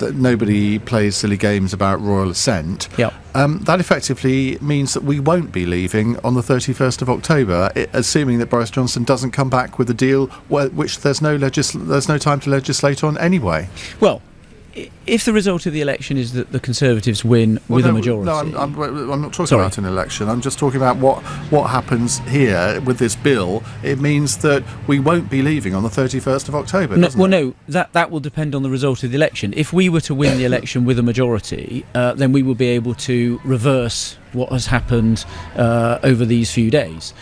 that nobody plays silly games about royal assent, that effectively means that we won't be leaving on the 31st of October, assuming that Boris Johnson doesn't come back with a deal which there's no time to legislate on anyway. Well, if the result of the election is that the Conservatives win with a majority... No, I'm not talking about an election. I'm just talking about what happens here with this bill. It means that we won't be leaving on the 31st of October, doesn't it? No, that will depend on the result of the election. If we were to win the election with a majority, then we will be able to reverse what has happened over these few days.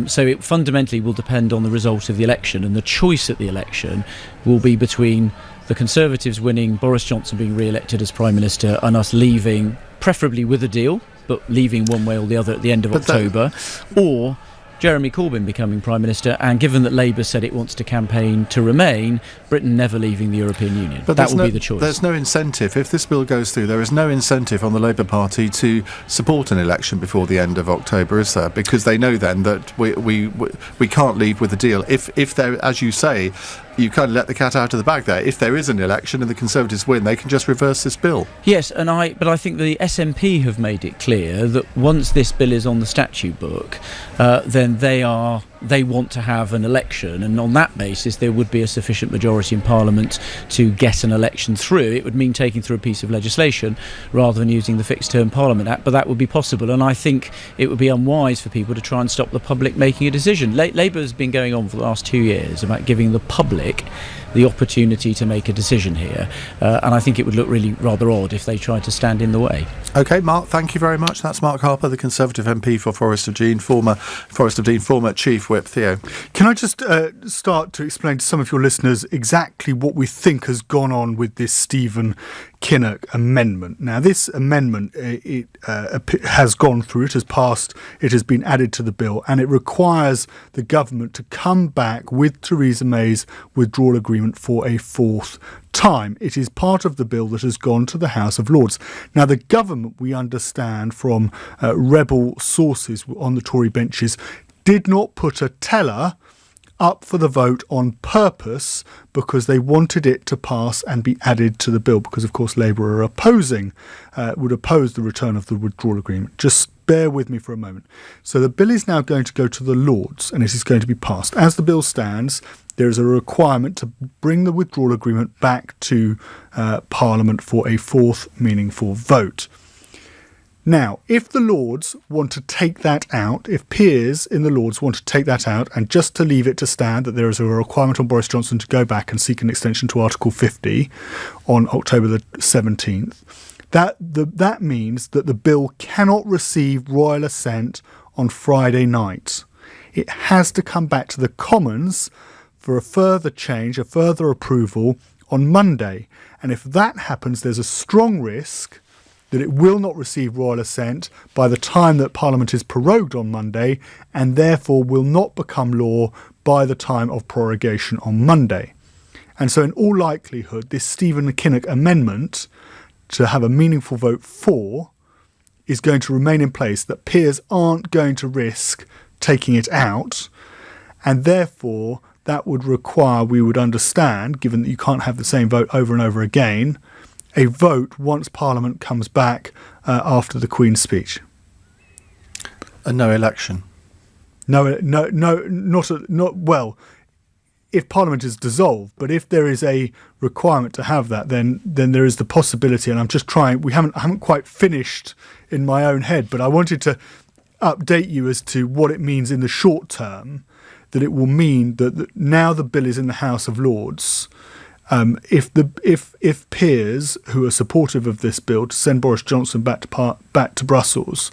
So it fundamentally will depend on the result of the election, and the choice at the election will be between the Conservatives winning, Boris Johnson being re-elected as Prime Minister, and us leaving, preferably with a deal, but leaving one way or the other at the end of October, or Jeremy Corbyn becoming Prime Minister, and given that Labour said it wants to campaign to remain, Britain never leaving the European Union. But that will be the choice. There's no incentive. If this bill goes through, there is no incentive on the Labour Party to support an election before the end of October, is there? Because they know then that we can't leave with a deal. If there, as you say, you kind of let the cat out of the bag there. If there is an election and the Conservatives win, they can just reverse this bill. Yes, but I think the SNP have made it clear that once this bill is on the statute book, then they want to have an election, and on that basis there would be a sufficient majority in Parliament to get an election through. It would mean taking through a piece of legislation rather than using the Fixed Term Parliament Act, but that would be possible, and I think it would be unwise for people to try and stop the public making a decision. Labour has been going on for the last 2 years about giving the public the opportunity to make a decision here, and I think it would look really rather odd if they tried to stand in the way. OK, Mark, thank you very much. That's Mark Harper, the Conservative MP for Forest of Dean, former Chief Whip. Theo. Can I just start to explain to some of your listeners exactly what we think has gone on with this Stephen Kinnock amendment? Now, this amendment it has gone through, it has passed, it has been added to the bill, and it requires the government to come back with Theresa May's withdrawal agreement for a fourth time. It is part of the bill that has gone to the House of Lords. Now, the government, we understand from rebel sources on the Tory benches, did not put a teller up for the vote on purpose because they wanted it to pass and be added to the bill, because of course Labour are would oppose the return of the withdrawal agreement. Just bear with me for a moment. So the bill is now going to go to the Lords and it is going to be passed. As the bill stands, there is a requirement to bring the withdrawal agreement back to Parliament for a fourth meaningful vote. Now, if the Lords want to take that out, if peers in the Lords want to take that out and just to leave it to stand that there is a requirement on Boris Johnson to go back and seek an extension to Article 50 on October the 17th, that means that the bill cannot receive royal assent on Friday night. It has to come back to the Commons for a further change, a further approval on Monday. And if that happens, there's a strong risk that it will not receive royal assent by the time that Parliament is prorogued on Monday, and therefore will not become law by the time of prorogation on Monday. And so in all likelihood, this Stephen Kinnock amendment to have a meaningful vote for is going to remain in place, that peers aren't going to risk taking it out, and therefore that would require, we would understand, given that you can't have the same vote over and over again, a vote once Parliament comes back after the Queen's speech. And no election. Well, if Parliament is dissolved, but if there is a requirement to have that, then there is the possibility, and I'm just trying, I haven't quite finished in my own head, but I wanted to update you as to what it means in the short term, that it will mean that now the bill is in the House of Lords. If peers who are supportive of this bill to send Boris Johnson back to Brussels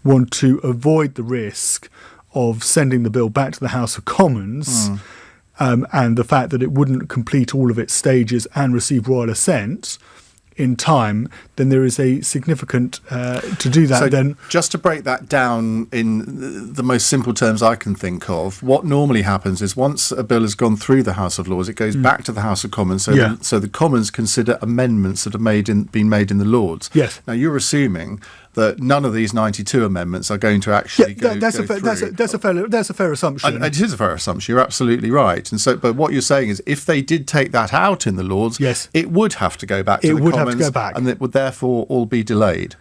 want to avoid the risk of sending the bill back to the House of Commons, and the fact that it wouldn't complete all of its stages and receive royal assent in time, then there is a significant to do that. So then, just to break that down in the most simple terms I can think of, what normally happens is once a bill has gone through the House of Lords, it goes back to the House of Commons. So the Commons consider amendments that have been made in the Lords. Yes. Now you're assuming that none of these 92 amendments are going to actually go that's a fair assumption. And it is a fair assumption. You're absolutely right. And so, but what you're saying is, if they did take that out in the Lords, yes, it would have to go back to the Commons, and it would therefore all be delayed.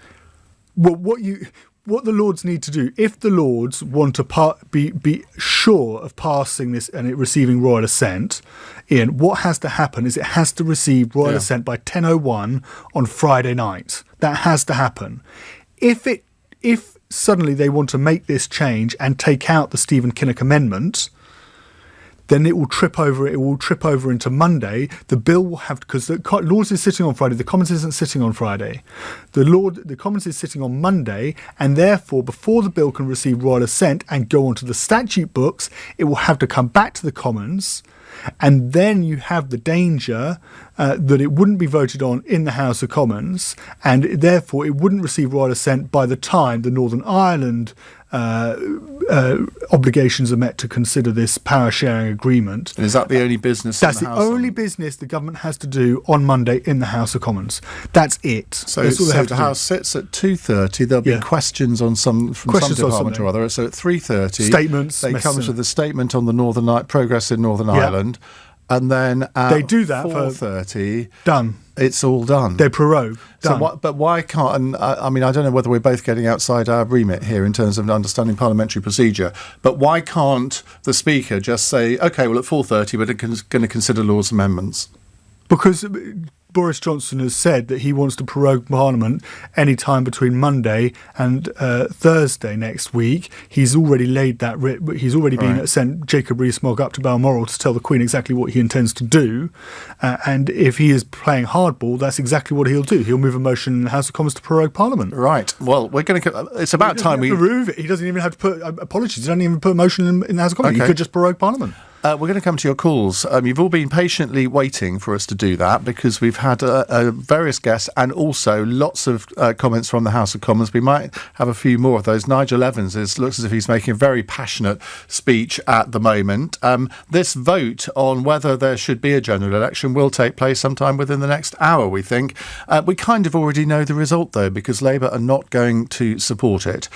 Well, what the Lords need to do, if the Lords want to be sure of passing this and it receiving royal assent, Ian, what has to happen is it has to receive royal assent by 10:01 on Friday night. That has to happen. If suddenly they want to make this change and take out the Stephen Kinnock amendment, then it will trip over. It will trip over into Monday. The bill will have, because the Lords is sitting on Friday. The Commons isn't sitting on Friday. The Commons is sitting on Monday, and therefore, before the bill can receive royal assent and go onto the statute books, it will have to come back to the Commons, and then you have the danger that it wouldn't be voted on in the House of Commons, and therefore it wouldn't receive royal assent by the time the Northern Ireland obligations are met to consider this power sharing agreement. And is that the only business? That's the only business the government has to do on Monday in the House of Commons. That's it. So the House sits at 2:30. There'll be questions on some department or other. So at 3:30, statements. They come to the statement on the progress in Northern Ireland, and then at they do that 4:30. Done. It's all done. They prorogue. Done. So but why can't? And I mean, I don't know whether we're both getting outside our remit here in terms of understanding parliamentary procedure. But why can't the Speaker just say, "Okay, well, at 4:30, we're going to consider Lords' amendments"? Because Boris Johnson has said that he wants to prorogue Parliament any time between Monday and Thursday next week. He's already laid that. He's already sent Jacob Rees-Mogg up to Balmoral to tell the Queen exactly what he intends to do. And if he is playing hardball, that's exactly what he'll do. He'll move a motion in the House of Commons to prorogue Parliament. Right. Well, we're going to. It's about time we remove it. He doesn't even have to put apologies. He doesn't even put a motion in the House of Commons. Okay. He could just prorogue Parliament. We're going to come to your calls. You've all been patiently waiting for us to do that because we've had various guests and also lots of comments from the House of Commons. We might have a few more of those. Nigel Evans looks as if he's making a very passionate speech at the moment. This vote on whether there should be a general election will take place sometime within the next hour, we think. We kind of already know the result, though, because Labour are not going to support it.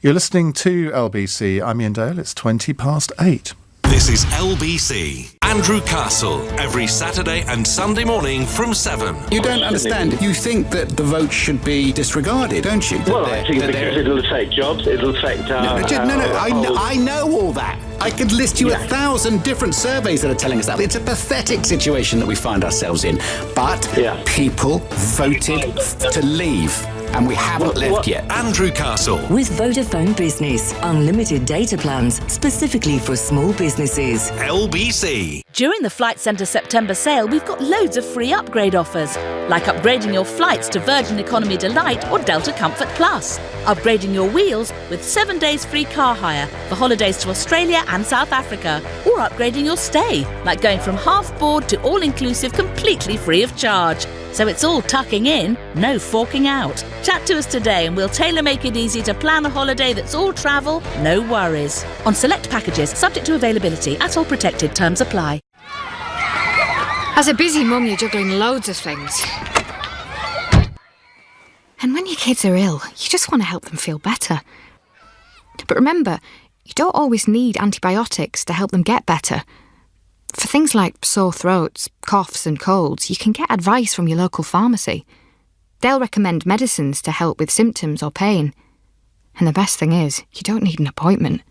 You're listening to LBC. I'm Ian Dale. It's 8:20. This is LBC. Andrew Castle, every Saturday and Sunday morning from 7. You don't understand. You think that the vote should be disregarded, don't you? Well, I think because it'll affect jobs, it'll affect I know all that. I could list you 1,000 different surveys that are telling us that. It's a pathetic situation that we find ourselves in. But people voted to leave. And we haven't left yet. Andrew Castle. With Vodafone Business. Unlimited data plans specifically for small businesses. LBC. During the Flight Centre September sale, we've got loads of free upgrade offers. Like upgrading your flights to Virgin Economy Delight or Delta Comfort Plus. Upgrading your wheels with 7 days free car hire for holidays to Australia and South Africa. Or upgrading your stay, like going from half board to all-inclusive completely free of charge. So it's all tucking in, no forking out. Chat to us today and we'll tailor-make it easy to plan a holiday that's all travel, no worries. On select packages, subject to availability, at all protected, terms apply. As a busy mum, you're juggling loads of things. And when your kids are ill, you just want to help them feel better. But remember, you don't always need antibiotics to help them get better. For things like sore throats, coughs and colds, you can get advice from your local pharmacy. They'll recommend medicines to help with symptoms or pain. And the best thing is, you don't need an appointment.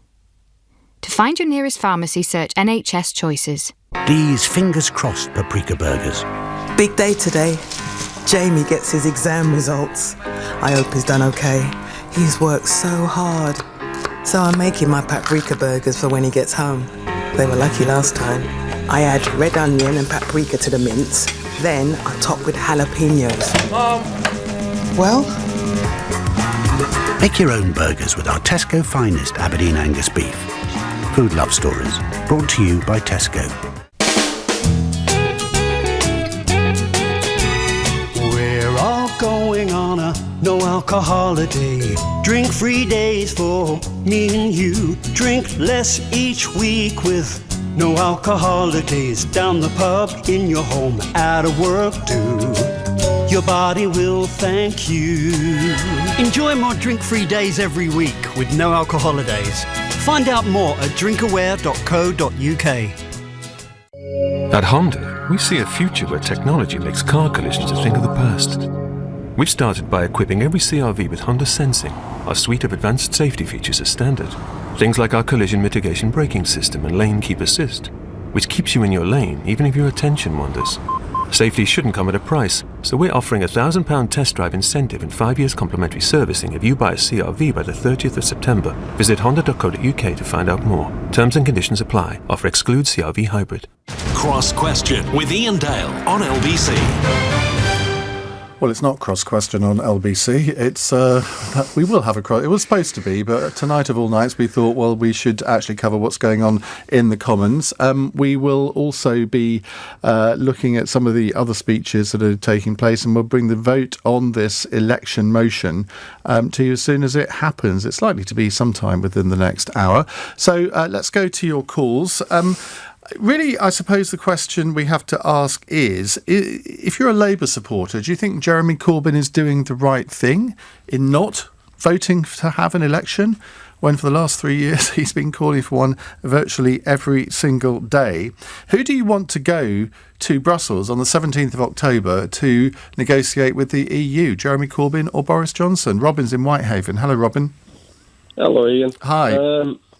To find your nearest pharmacy, search NHS Choices. These fingers crossed paprika burgers. Big day today. Jamie gets his exam results. I hope he's done okay. He's worked so hard. So I'm making my paprika burgers for when he gets home. They were lucky last time. I add red onion and paprika to the mince. Then I top with jalapenos. Mom! Well? Make your own burgers with our Tesco finest Aberdeen Angus beef. Food Love Stories, brought to you by Tesco. We're all going on a no-alcohol holiday. Drink-free days for me and you. Drink less each week with no-alcohol holidays. Down the pub, in your home, at a work too. Your body will thank you. Enjoy more drink-free days every week with no alcohol holidays. Find out more at drinkaware.co.uk. At Honda, we see a future where technology makes car collisions a thing of the past. We've started by equipping every CR-V with Honda Sensing, our suite of advanced safety features as standard. Things like our collision mitigation braking system and lane keep assist, which keeps you in your lane even if your attention wanders. Safety shouldn't come at a price, so we're offering a £1,000 test drive incentive and 5 years complimentary servicing if you buy a CR-V by the 30th of September. Visit honda.co.uk to find out more. Terms and conditions apply. Offer excludes CR-V hybrid. Cross Question with Ian Dale on LBC. Well, it's not cross question on LBC. It's we will have a cross. It was supposed to be, but tonight of all nights we thought, well, we should actually cover what's going on in the Commons. We will also be looking at some of the other speeches that are taking place, and we'll bring the vote on this election motion to you as soon as it happens. It's likely to be sometime within the next hour. So let's go to your calls. Really, I suppose the question we have to ask is, if you're a Labour supporter, do you think Jeremy Corbyn is doing the right thing in not voting to have an election, when for the last 3 years he's been calling for one virtually every single day? Who do you want to go to Brussels on the 17th of October to negotiate with the EU, Jeremy Corbyn or Boris Johnson? Robin's in Whitehaven. Hello, Robin. Hello, Ian. Hi.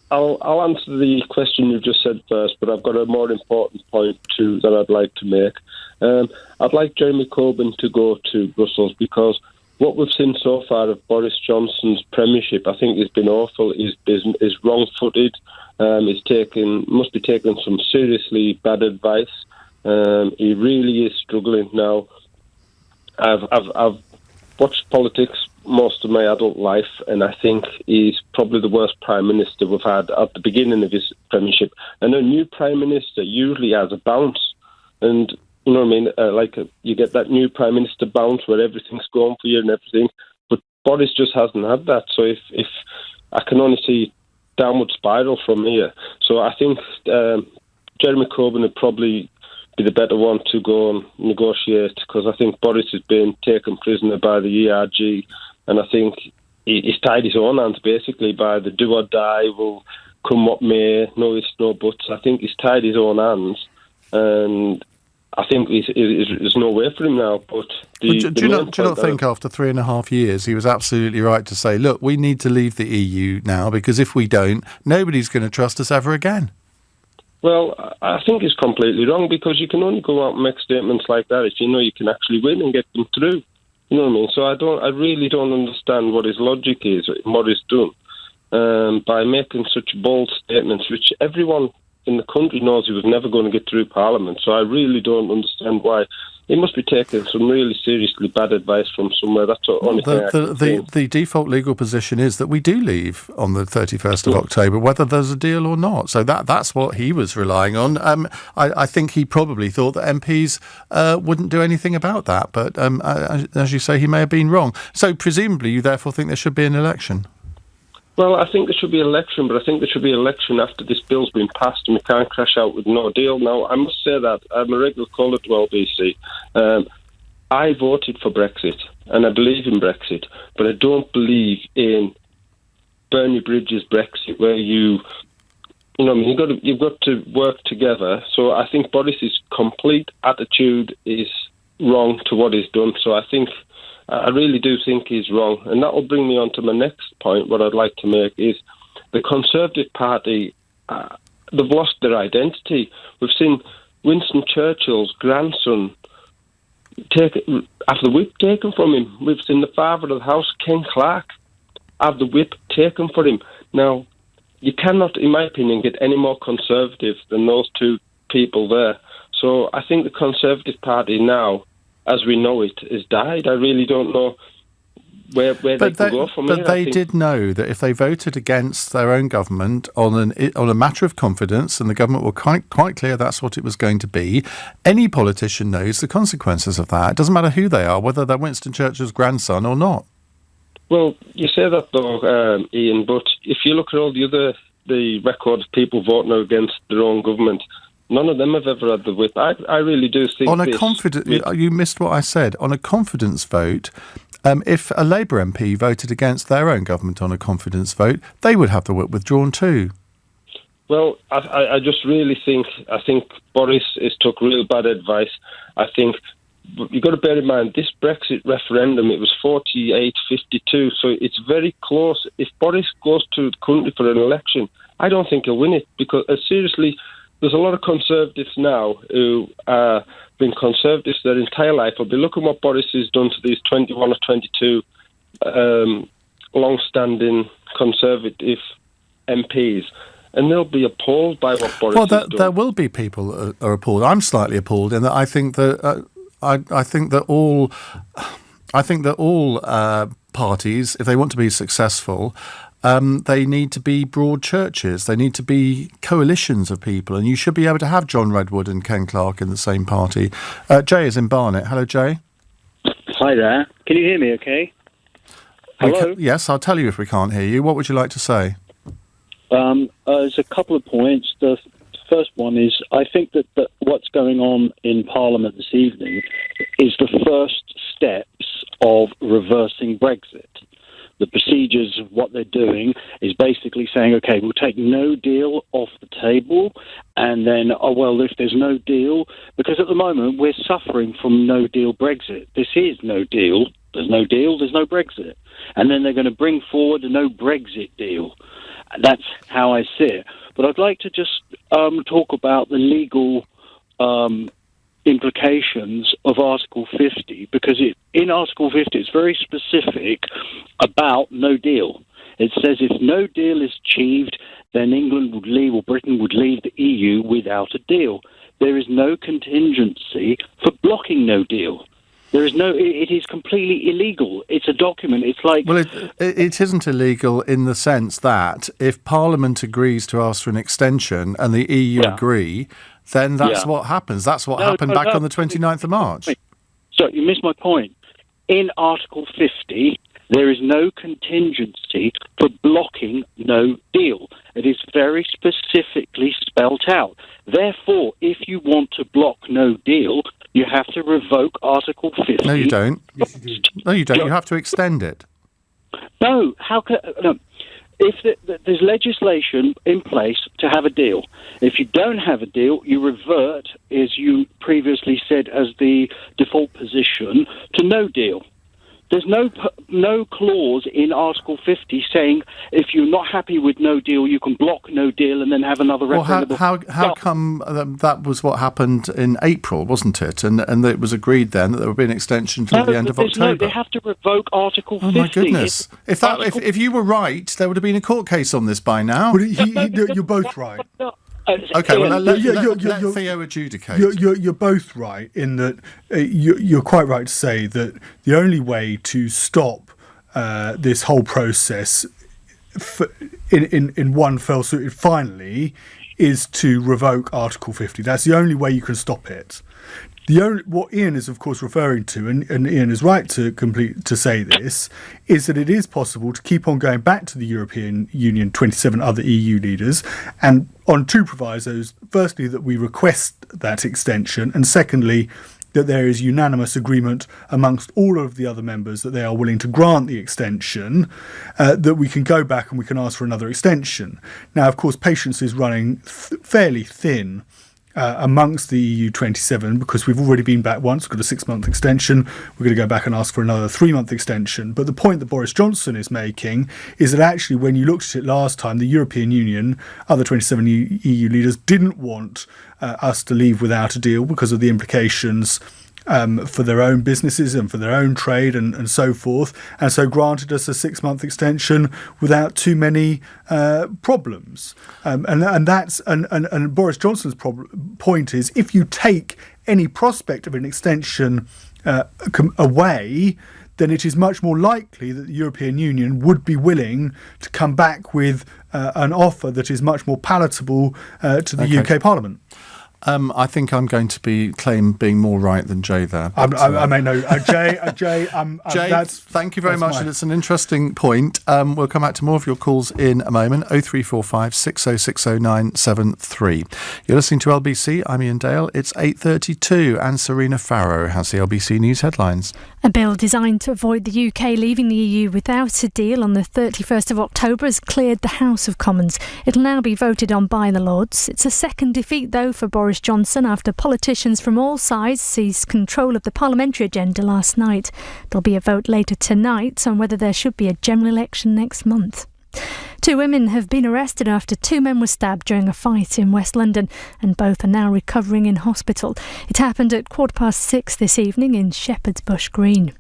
I'll answer the question you just said first, but I've got a more important point too that I'd like to make. I'd like Jeremy Corbyn to go to Brussels, because what we've seen so far of Boris Johnson's premiership, I think, has been awful. Is wrong-footed. Must be taking some seriously bad advice. He really is struggling now. I've watched politics most of my adult life, and I think he's probably the worst Prime Minister we've had at the beginning of his premiership. And a new Prime Minister usually has a bounce, and you know what I mean? You get that new Prime Minister bounce where everything's going for you and everything, but Boris just hasn't had that. So if I can only see downward spiral from here. So I think Jeremy Corbyn would probably be the better one to go and negotiate, because I think Boris has been taken prisoner by the ERG, and I think he's tied his own hands basically by the do or die, will come what may, no ifs, no buts. I think he's tied his own hands, and I think there's no way for him now. But do you not think after 3.5 years he was absolutely right to say, look, we need to leave the EU now, because if we don't, nobody's going to trust us ever again? Well, I think he's completely wrong, because you can only go out and make statements like that if you know you can actually win and get them through. You know what I mean? So I really don't understand what his logic is and what he's done by making such bold statements, which everyone in the country knows he was never going to get through Parliament. So I really don't understand why. He must be taking some really seriously bad advice from somewhere. That's the only thing I can think. The default legal position is that we do leave on the 31st of October, whether there's a deal or not. So that's what he was relying on. I think he probably thought that MPs wouldn't do anything about that. But as you say, he may have been wrong. So presumably you therefore think there should be an election? Well, I think there should be an election, but I think there should be an election after this bill's been passed, and we can't crash out with no deal. Now, I must say that I'm a regular caller to LBC. I voted for Brexit, and I believe in Brexit, but I don't believe in burn your bridges Brexit, where you know, I mean, you've got to work together. So I think Boris's complete attitude is wrong to what he's done. So I really do think he's wrong. And that will bring me on to my next point. What I'd like to make is the Conservative Party, they've lost their identity. We've seen Winston Churchill's grandson have the whip taken from him. We've seen the father of the house, Ken Clarke, have the whip taken from him. Now, you cannot, in my opinion, get any more conservative than those two people there. So I think the Conservative Party now, as we know it, has died. I really don't know where they can go from here. But they did know that if they voted against their own government on a matter of confidence, and the government were quite clear that's what it was going to be, any politician knows the consequences of that. It doesn't matter who they are, whether they're Winston Churchill's grandson or not. Well, you say that though, Ian, but if you look at all the record of people voting against their own government, None of them have ever had the whip. I really do think on a confidence. You missed what I said. On a confidence vote, if a Labour MP voted against their own government on a confidence vote, they would have the whip withdrawn too. Well, I just really think Boris has took real bad advice. I think you've got to bear in mind this Brexit referendum. It was 48-52, so it's very close. If Boris goes to the country for an election, I don't think he'll win it because seriously. There's a lot of Conservatives now who have been Conservatives their entire life. I'll be looking what Boris has done to these 21 or 22 long-standing Conservative MPs, and they'll be appalled by what Boris has done. There will be people that are appalled. I'm slightly appalled in that I think that I think that all parties, if they want to be successful, they need to be broad churches. They need to be coalitions of people, and you should be able to have John Redwood and Ken Clarke in the same party. Jay is in Barnet. Hello, Jay. Hi there. Can you hear me okay? Hello? Yes, I'll tell you if we can't hear you. What would you like to say? There's a couple of points. The first one is I think that what's going on in Parliament this evening is the first steps of reversing Brexit. The procedures of what they're doing is basically saying, OK, we'll take no deal off the table. And then, if there's no deal, because at the moment we're suffering from no deal Brexit. This is no deal. There's no deal. There's no Brexit. And then they're going to bring forward a no Brexit deal. That's how I see it. But I'd like to just talk about the legal implications of Article 50, because in Article 50 it's very specific about no deal. It says if no deal is achieved, then England would leave, or Britain would leave the EU without a deal. There is no contingency for blocking no deal. There is no. It is completely illegal. It's a document. It's like... Well, it isn't illegal in the sense that if Parliament agrees to ask for an extension and the EU agree, then that's what happens. That's what happened back on the 29th of March. So you missed my point. In Article 50, there is no contingency for blocking no deal. It is very specifically spelt out. Therefore, if you want to block no deal, you have to revoke Article 50. No, you don't. No, you don't. You have to extend it. No, how can... No. If there's legislation in place to have a deal, if you don't have a deal, you revert, as you previously said, as the default position, to no deal. There's no clause in Article 50 saying if you're not happy with no deal, you can block no deal and then have another referendum. Well, how come that was what happened in April, wasn't it? And it was agreed then that there would be an extension until the end of October. No, they have to revoke Article 50. Oh my goodness! If you were right, there would have been a court case on this by now. Well, you're both right. Okay, well, let Theo adjudicate. You're both right in that you're quite right to say that the only way to stop this whole process in one fell swoop finally is to revoke Article 50. That's the only way you can stop it. What Ian is, of course, referring to, and Ian is right to say this, is that it is possible to keep on going back to the European Union, 27 other EU leaders, and on two provisos. Firstly, that we request that extension, and secondly, that there is unanimous agreement amongst all of the other members that they are willing to grant the extension, that we can go back and we can ask for another extension. Now, of course, patience is running fairly thin amongst the EU 27, because we've already been back once, we've got a 6-month extension, we're going to go back and ask for another 3-month extension. But the point that Boris Johnson is making is that actually when you looked at it last time, the European Union, other 27 EU leaders didn't want us to leave without a deal because of the implications for their own businesses and for their own trade and so forth, and so granted us a 6-month extension without too many problems. And Boris Johnson's point is, if you take any prospect of an extension away, then it is much more likely that the European Union would be willing to come back with an offer that is much more palatable to the UK Parliament. I think I'm going to claim being more right than Jay there. I may know. Jay, Jay, thank you very much. And it's an interesting point. We'll come back to more of your calls in a moment. 0345 6060973. You're listening to LBC. I'm Ian Dale. It's 8:32 and Serena Farrow has the LBC News headlines. A bill designed to avoid the UK leaving the EU without a deal on the 31st of October has cleared the House of Commons. It'll now be voted on by the Lords. It's a second defeat, though, for Boris Johnson after politicians from all sides seized control of the parliamentary agenda last night. There'll be a vote later tonight on whether there should be a general election next month. 2 women have been arrested after 2 men were stabbed during a fight in West London, and both are now recovering in hospital. It happened at 6:15 this evening in Shepherd's Bush Green.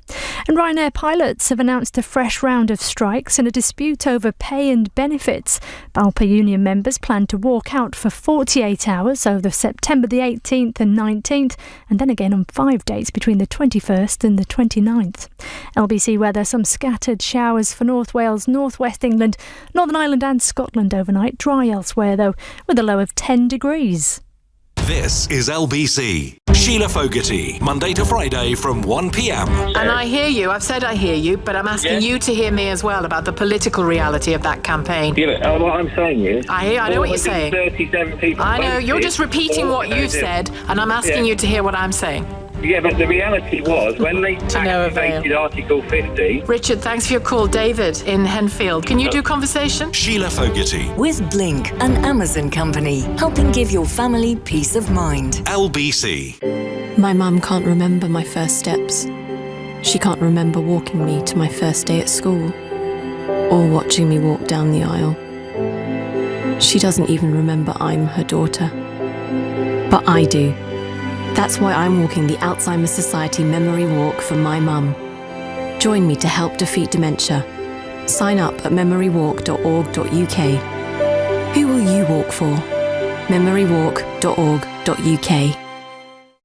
And Ryanair pilots have announced a fresh round of strikes in a dispute over pay and benefits. BALPA union members plan to walk out for 48 hours over September the 18th and 19th, and then again on 5 dates between the 21st and the 29th. LBC weather: some scattered showers for North Wales, North West England, Northern Ireland and Scotland overnight. Dry elsewhere, though, with a low of 10 degrees. This is LBC. Sheila Fogarty, Monday to Friday from 1 p.m. And I hear you. I've said I hear you, but I'm asking you to hear me as well about the political reality of that campaign. Yeah, but what I'm saying is... I know what you're saying. 37 people... I know, you're just repeating what you've said, and I'm asking you to hear what I'm saying. Yeah, but the reality was, when they activated Article 50... Richard, thanks for your call. David in Henfield. Can you do conversation? Sheila Fogarty. With Blink, an Amazon company, helping give your family peace of mind. LBC. My mum can't remember my first steps. She can't remember walking me to my first day at school, or watching me walk down the aisle. She doesn't even remember I'm her daughter. But I do. That's why I'm walking the Alzheimer's Society Memory Walk for my mum. Join me to help defeat dementia. Sign up at memorywalk.org.uk. Who will you walk for? memorywalk.org.uk.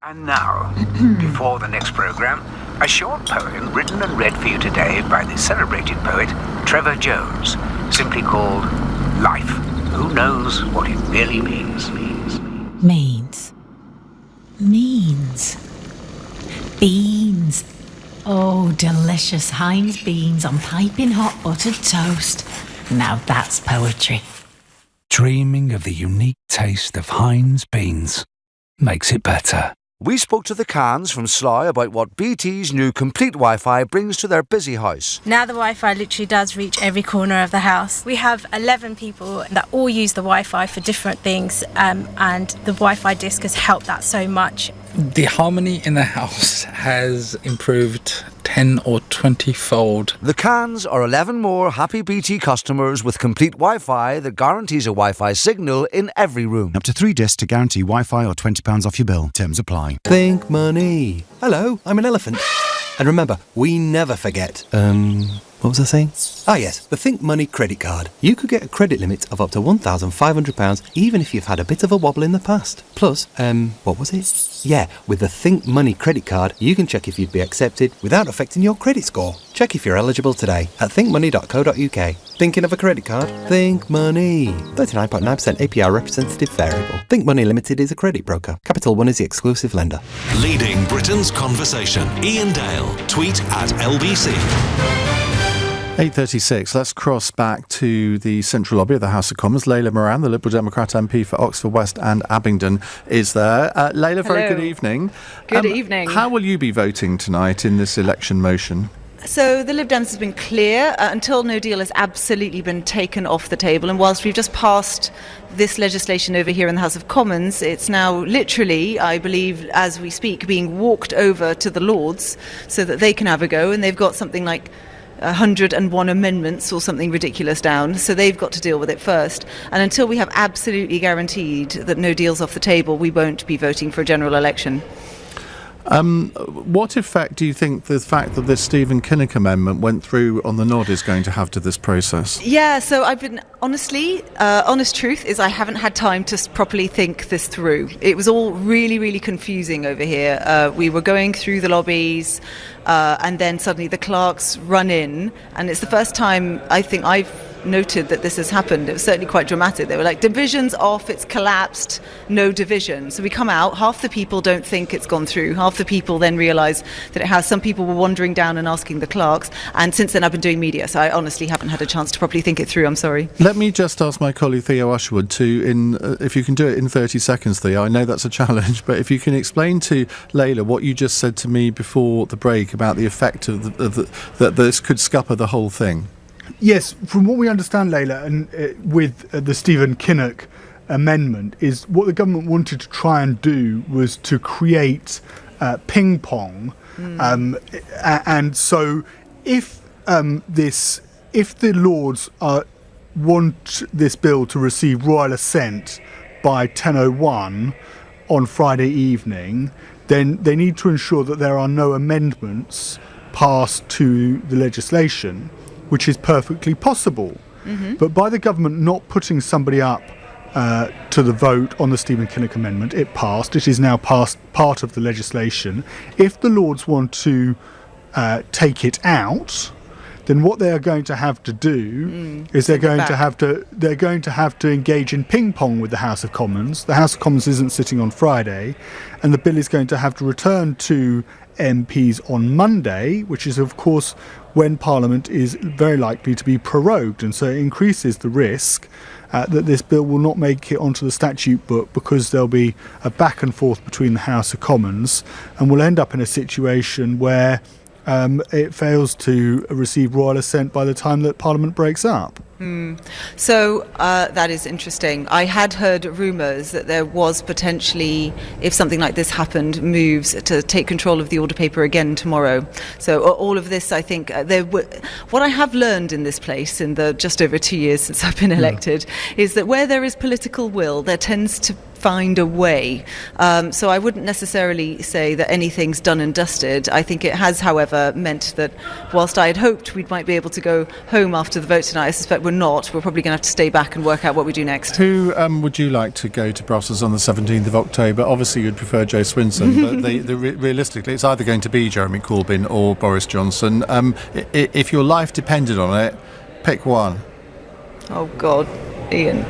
And now, before the next programme, a short poem written and read for you today by the celebrated poet Trevor Jones, simply called Life. Who knows what it really means? Means. Beans. Oh, delicious Heinz beans on piping hot buttered toast. Now that's poetry. Dreaming of the unique taste of Heinz beans makes it better. We spoke to the Cans from Sly about what BT's new complete Wi-Fi brings to their busy house. Now the Wi-Fi literally does reach every corner of the house. We have 11 people that all use the Wi-Fi for different things, and the Wi-Fi disc has helped that so much. The harmony in the house has improved 10 or 20-fold. The Cans are 11 more happy BT customers with complete Wi-Fi that guarantees a Wi-Fi signal in every room. Up to 3 discs to guarantee Wi-Fi or £20 off your bill. Terms apply. Think money. Hello, I'm an elephant. And remember, we never forget. What was I saying? Ah, yes, the Think Money credit card. You could get a credit limit of up to £1,500 even if you've had a bit of a wobble in the past. Plus, what was it? Yeah, with the Think Money credit card, you can check if you'd be accepted without affecting your credit score. Check if you're eligible today at thinkmoney.co.uk. Thinking of a credit card? Think Money. 39.9% APR representative variable. Think Money Limited is a credit broker. Capital One is the exclusive lender. Leading Britain's conversation. Ian Dale. Tweet at LBC. 8:36. Let's cross back to the central lobby of the House of Commons. Layla Moran, the Liberal Democrat MP for Oxford West and Abingdon, is there. Layla, very good evening. Good evening. How will you be voting tonight in this election motion? So the Lib Dems has been clear until no deal has absolutely been taken off the table. And whilst we've just passed this legislation over here in the House of Commons, it's now literally, I believe, as we speak, being walked over to the Lords so that they can have a go. And they've got something like 101 amendments or something ridiculous down, so they've got to deal with it first. And until we have absolutely guaranteed that no deal's off the table, we won't be voting for a general election. What effect do you think the fact that this Stephen Kinnock amendment went through on the nod is going to have to this process? Yeah, so I've been honest truth is I haven't had time to properly think this through. It was all really, really confusing over here. We were going through the lobbies and then suddenly the clerks run in, and it's the first time I think I've noted that this has happened. It was certainly quite dramatic. They were like, division's off, it's collapsed, no division. So we come out, half the people don't think it's gone through, half the people then realise that it has. Some people were wandering down and asking the clerks, and since then I've been doing media, so I honestly haven't had a chance to properly think it through. I'm sorry. Let me just ask my colleague Theo Usherwood if you can do it in 30 seconds, Theo. I know that's a challenge, but if you can explain to Layla what you just said to me before the break about the effect that this could scupper the whole thing. Yes, from what we understand, Layla, and with the Stephen Kinnock amendment, is what the government wanted to try and do was to create ping pong, and so if the Lords want this bill to receive royal assent by 10:01 on Friday evening, then they need to ensure that there are no amendments passed to the legislation, which is perfectly possible. But by the government not putting somebody up to the vote on the Stephen Kinnock amendment, it passed. It is now part of the legislation. If the Lords want to take it out, then what they are going to have to do is they're going to have to engage in ping pong with the House of Commons. The House of Commons isn't sitting on Friday, and the bill is going to have to return to MPs on Monday, which is of course when Parliament is very likely to be prorogued, and so it increases the risk that this bill will not make it onto the statute book, because there'll be a back and forth between the House of Commons, and we'll end up in a situation where it fails to receive royal assent by the time that Parliament breaks up. So that is interesting. I had heard rumours that there was potentially, if something like this happened, moves to take control of the order paper again tomorrow. So all of this, I think, what I have learned in this place in the just over 2 years since I've been elected is that where there is political will, there tends to find a way. So I wouldn't necessarily say that anything's done and dusted. I think it has, however, meant that whilst I had hoped we might be able to go home after the vote tonight, I suspect we're not. We're probably going to have to stay back and work out what we do next. Who would you like to go to Brussels on the 17th of October? Obviously you'd prefer Jo Swinson, but realistically it's either going to be Jeremy Corbyn or Boris Johnson. If your life depended on it, pick one. Oh God, Ian.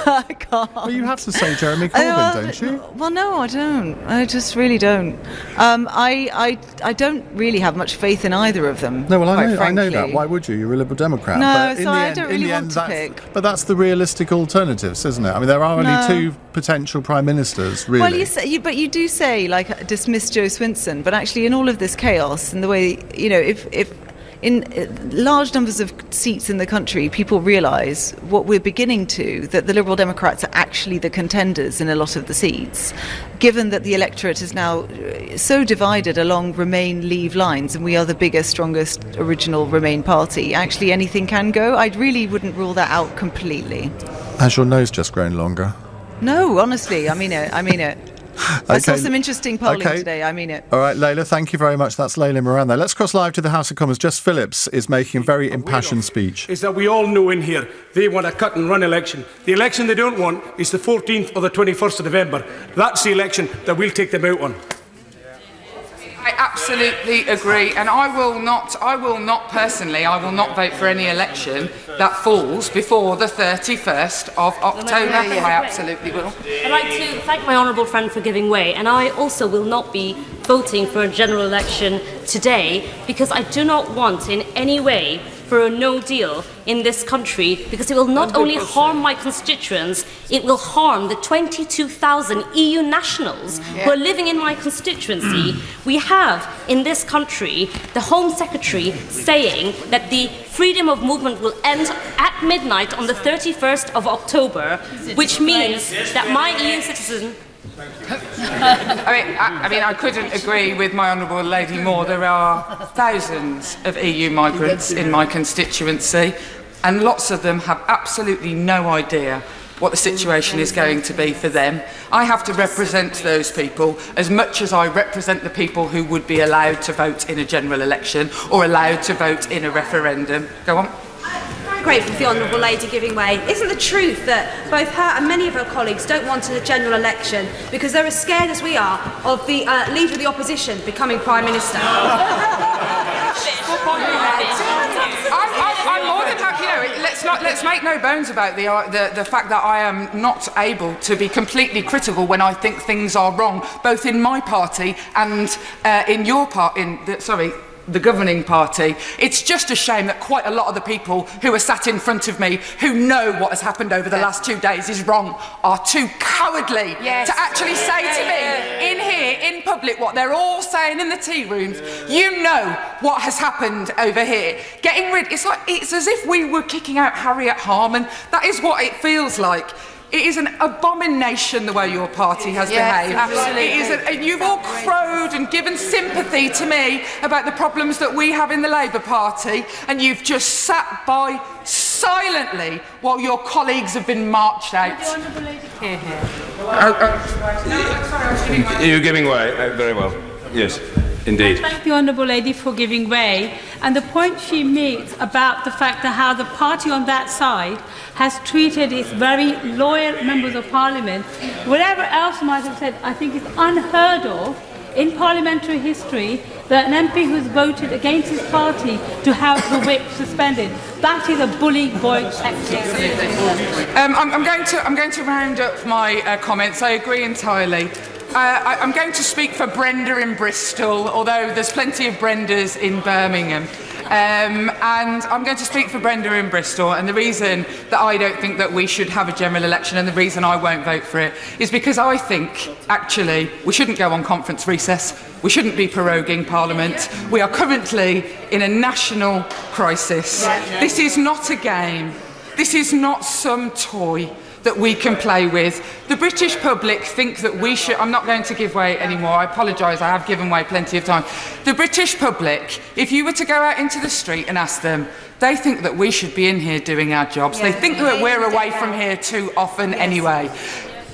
I can't. Well, you have to say Jeremy Corbyn, don't you? Well, no, I don't. I just really don't. I don't really have much faith in either of them. No, well, I know that. Why would you? You're a Liberal Democrat. No, but so I don't really want to pick. But that's the realistic alternatives, isn't it? I mean, there are only two potential prime ministers, really. Well, but you do say, like, dismiss Jo Swinson, but actually in all of this chaos and the way, if in large numbers of seats in the country, people realise what we're beginning to, that the Liberal Democrats are actually the contenders in a lot of the seats, given that the electorate is now so divided along Remain, Leave lines, and we are the biggest, strongest, original Remain party. Actually, anything can go. I really wouldn't rule that out completely. Has your nose just grown longer? No, honestly, I mean it. I saw some interesting polling today, I mean it. All right, Layla, thank you very much. That's Layla Moran there. Let's cross live to the House of Commons. Jess Phillips is making a very impassioned speech. Is that we all know in here they want a cut and run election. The election they don't want is the 14th or the 21st of November. That's the election that we'll take them out on. I absolutely agree, and I will not vote for any election that falls before the 31st of October. I absolutely will. I'd like to thank my honourable friend for giving way, and I also will not be voting for a general election today, because I do not want in any way for a no deal in this country, because it will not 100%. Only harm my constituents, it will harm the 22,000 EU nationals who are living in my constituency. We have in this country the Home Secretary saying that the freedom of movement will end at midnight on the 31st of October, which means that my EU citizen... I mean, I couldn't agree with my honourable lady more. There are thousands of EU migrants in my constituency, and lots of them have absolutely no idea what the situation is going to be for them. I have to represent those people as much as I represent the people who would be allowed to vote in a general election or allowed to vote in a referendum. Go on. Grateful for the honourable lady giving way. Isn't the truth that both her and many of her colleagues don't want a general election because they're as scared as we are of the Leader of the Opposition becoming Prime Minister? I'm more than happy. Let's not let's make no bones about the fact that I am not able to be completely critical when I think things are wrong, both in my party and in your the governing party. It's just a shame that quite a lot of the people who are sat in front of me, who know what has happened over the last 2 days is wrong, are too cowardly to actually say to me in here, in public, what they're all saying in the tea rooms. You know what has happened over here. Getting rid, it's as if we were kicking out Harriet Harman. That is what it feels like. It is an abomination the way your party has behaved. Absolutely. You've all crowed and given sympathy to me about the problems that we have in the Labour Party, and you've just sat by silently while your colleagues have been marched out. You're giving way. Very well. Yes. Indeed. Thank the Honourable Lady for giving way. And the point she makes about the fact that how the party on that side has treated its very loyal members of Parliament, whatever else might have said, I think it's unheard of in parliamentary history that an MP who's voted against his party to have the whip suspended. That is a bullying boy tactic. I'm going to round up my comments. I agree entirely. I'm going to speak for Brenda in Bristol, although there's plenty of Brendas in Birmingham. And I'm going to speak for Brenda in Bristol, and the reason that I don't think that we should have a general election and the reason I won't vote for it is because I think, actually, we shouldn't go on conference recess. We shouldn't be proroguing Parliament. We are currently in a national crisis. This is not a game. This is not some toy that we can play with. The British public think that we should... I'm not going to give way anymore. I apologise, I have given way plenty of time. The British public, if you were to go out into the street and ask them, they think that we should be in here doing our jobs. They think that we're away from here too often anyway.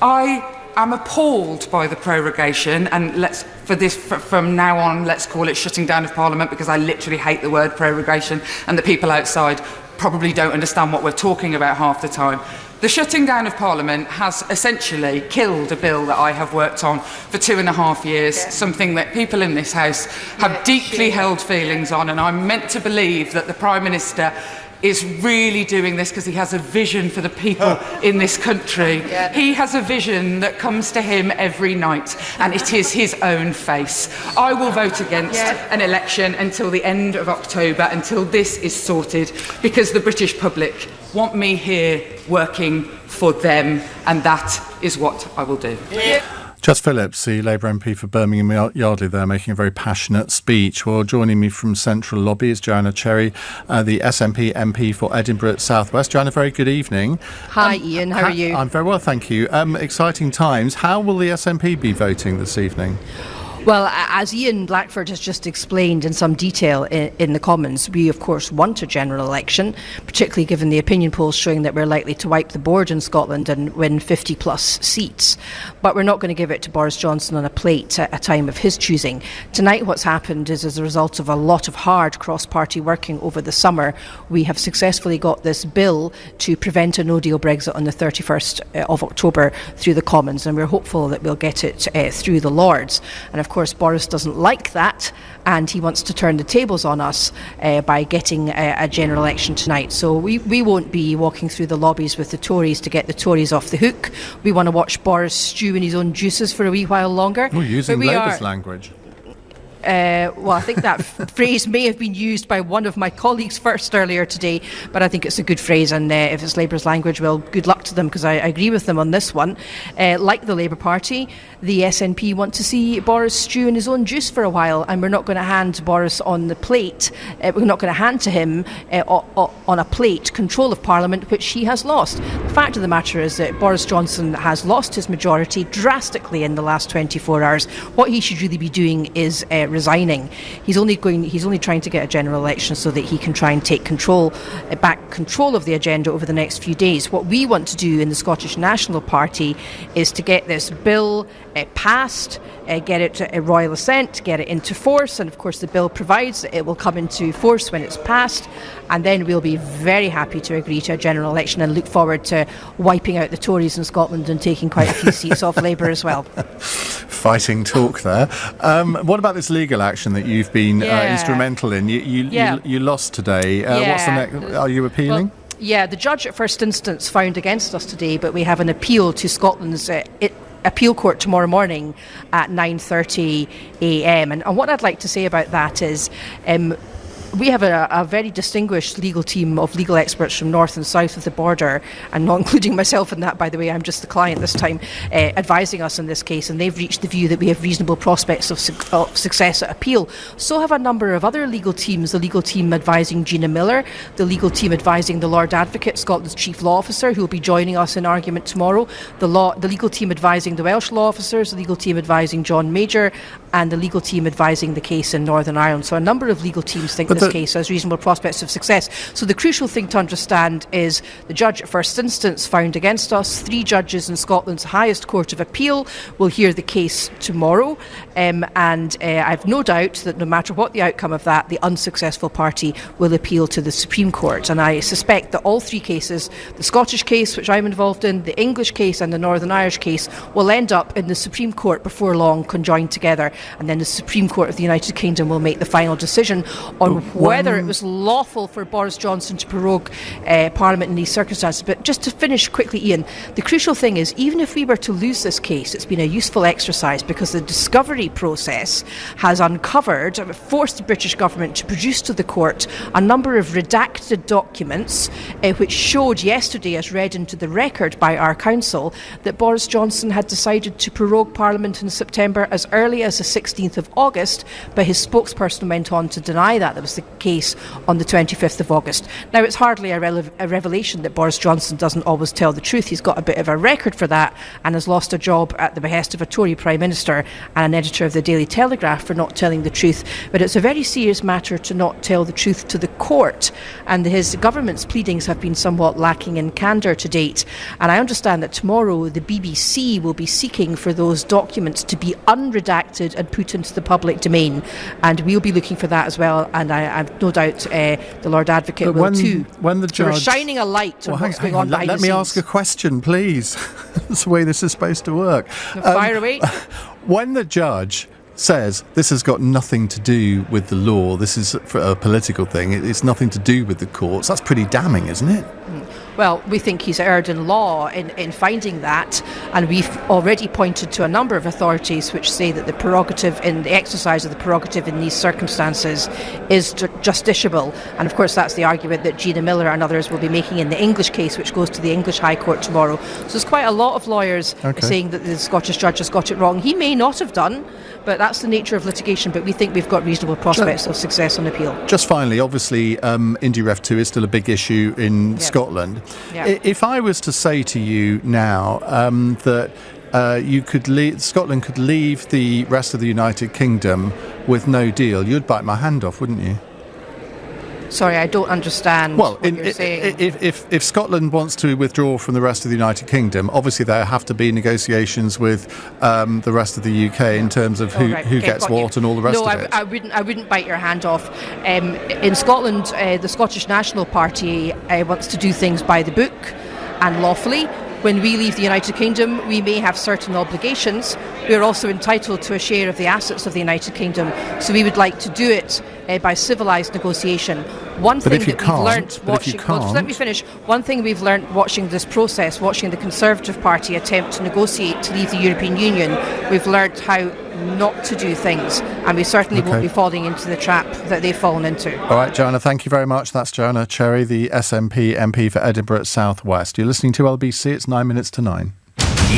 I am appalled by the prorogation, and from now on, let's call it shutting down of Parliament, because I literally hate the word prorogation, and the people outside probably don't understand what we're talking about half the time. The shutting down of Parliament has essentially killed a bill that I have worked on for 2.5 years, something that people in this House have deeply held feelings on, and I'm meant to believe that the Prime Minister is really doing this because he has a vision for the people in this country. He has a vision that comes to him every night, and it is his own face. I will vote against an election until the end of October, until this is sorted, because the British public want me here working for them, and that is what I will do. Jess Phillips, the Labour MP for Birmingham Yardley there, making a very passionate speech. Well, joining me from Central Lobby is Joanna Cherry, the SNP MP for Edinburgh South West. Joanna, very good evening. Hi, Ian. How are you? I'm very well, thank you. Exciting times. How will the SNP be voting this evening? Well, as Ian Blackford has just explained in some detail in the Commons, we of course want a general election, particularly given the opinion polls showing that we're likely to wipe the board in Scotland and win 50 plus seats. But we're not going to give it to Boris Johnson on a plate at a time of his choosing. Tonight what's happened is, as a result of a lot of hard cross-party working over the summer, we have successfully got this bill to prevent a no-deal Brexit on the 31st of October through the Commons, and we're hopeful that we'll get it through the Lords. And of course, Boris doesn't like that, and he wants to turn the tables on us by getting a general election tonight. So we won't be walking through the lobbies with the Tories to get the Tories off the hook. We want to watch Boris stew in his own juices for a wee while longer. We're using Labour's language. Well, I think that phrase may have been used by one of my colleagues first earlier today, but I think it's a good phrase, and if it's Labour's language, well, good luck to them, because I agree with them on this one. Like the Labour Party, the SNP want to see Boris stew in his own juice for a while, and we're not going to hand Boris on the plate, we're not going to hand to him on a plate control of Parliament, which he has lost. The fact of the matter is that Boris Johnson has lost his majority drastically in the last 24 hours. What he should really be doing is resigning. He's only trying to get a general election so that he can try and take back control of the agenda over the next few days. What we want to do in the Scottish National Party is to get this bill passed, get it a royal assent, get it into force, and of course the bill provides that it will come into force when it's passed, and then we'll be very happy to agree to a general election and look forward to wiping out the Tories in Scotland and taking quite a few seats off Labour as well. Fighting talk there. What about this legal action that you've been instrumental in? You lost today. What's the next? Are you appealing? Well, Yeah, the judge at first instance found against us today, but we have an appeal to Scotland's appeal court tomorrow morning at 9:30 a.m. And what I'd like to say about that is we have a very distinguished legal team of legal experts from north and south of the border, and not including myself in that, by the way, I'm just the client this time, advising us in this case, and they've reached the view that we have reasonable prospects of success at appeal. So have a number of other legal teams, the legal team advising Gina Miller, the legal team advising the Lord Advocate, Scotland's Chief Law Officer, who will be joining us in argument tomorrow, the legal team advising the Welsh law officers, the legal team advising John Major, and the legal team advising the case in Northern Ireland. So a number of legal teams think this case has reasonable prospects of success. So the crucial thing to understand is the judge at first instance found against us. 3 judges in Scotland's highest court of appeal will hear the case tomorrow, and I've no doubt that no matter what the outcome of that, the unsuccessful party will appeal to the Supreme Court. And I suspect that all 3 cases, the Scottish case, which I'm involved in, the English case and the Northern Irish case, will end up in the Supreme Court before long, conjoined together, and then the Supreme Court of the United Kingdom will make the final decision on whether it was lawful for Boris Johnson to prorogue Parliament in these circumstances. But just to finish quickly, Ian, the crucial thing is, even if we were to lose this case, it's been a useful exercise because the discovery process has forced the British government to produce to the court a number of redacted documents which showed yesterday, as read into the record by our counsel, that Boris Johnson had decided to prorogue Parliament in September as early as the 16th of August, but his spokesperson went on to deny that. That was the case on the 25th of August. Now, it's hardly a revelation that Boris Johnson doesn't always tell the truth. He's got a bit of a record for that and has lost a job at the behest of a Tory Prime Minister and an editor of the Daily Telegraph for not telling the truth. But it's a very serious matter to not tell the truth to the court, and his government's pleadings have been somewhat lacking in candour to date. And I understand that tomorrow the BBC will be seeking for those documents to be unredacted and put into the public domain, and we'll be looking for that as well, and I've no doubt the Lord Advocate will too. When the judge... We're shining a light on what's going on behind the scenes. Let me ask a question, please. That's the way this is supposed to work. Fire away. When the judge says this has got nothing to do with the law, this is a political thing, it's nothing to do with the courts, that's pretty damning, isn't it? Well, we think he's erred in law in finding that, and we've already pointed to a number of authorities which say that the exercise of the prerogative in these circumstances is justiciable. And of course that's the argument that Gina Miller and others will be making in the English case, which goes to the English High Court tomorrow. So there's quite a lot of lawyers saying that the Scottish judge has got it wrong. He may not have done, but that's the nature of litigation. But we think we've got reasonable prospects of success on appeal. Just finally, obviously Indy Ref 2 is still a big issue in Scotland. Yeah. If I was to say to you now that Scotland could leave the rest of the United Kingdom with no deal, you'd bite my hand off, wouldn't you? Sorry, I don't understand what you're saying. If Scotland wants to withdraw from the rest of the United Kingdom, obviously there have to be negotiations with the rest of the UK in terms of who gets what and all the rest of it. No, I wouldn't bite your hand off. In Scotland, the Scottish National Party wants to do things by the book and lawfully. When we leave the United Kingdom, we may have certain obligations. We are also entitled to a share of the assets of the United Kingdom, so we would like to do it by civilised negotiation. One thing that we've learnt watching... Well, let me finish. One thing we've learnt watching this process, watching the Conservative Party attempt to negotiate to leave the European Union, we've learnt how not to do things, and we certainly won't be falling into the trap that they've fallen into. All right, Joanna, thank you very much. That's Joanna Cherry, the SNP MP for Edinburgh South West. You're listening to LBC. It's 9 minutes to 9.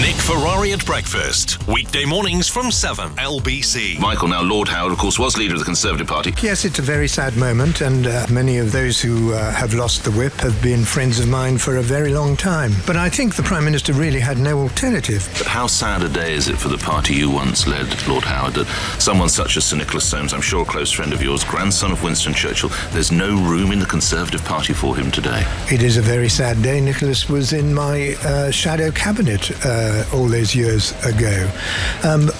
Nick Ferrari at breakfast. Weekday mornings from 7. LBC. Michael, now Lord Howard, of course, was leader of the Conservative Party. Yes, it's a very sad moment, and many of those who have lost the whip have been friends of mine for a very long time. But I think the Prime Minister really had no alternative. But how sad a day is it for the party you once led, Lord Howard, that someone such as Sir Nicholas Soames, I'm sure a close friend of yours, grandson of Winston Churchill, there's no room in the Conservative Party for him today? It is a very sad day. Nicholas was in my shadow cabinet all those years ago.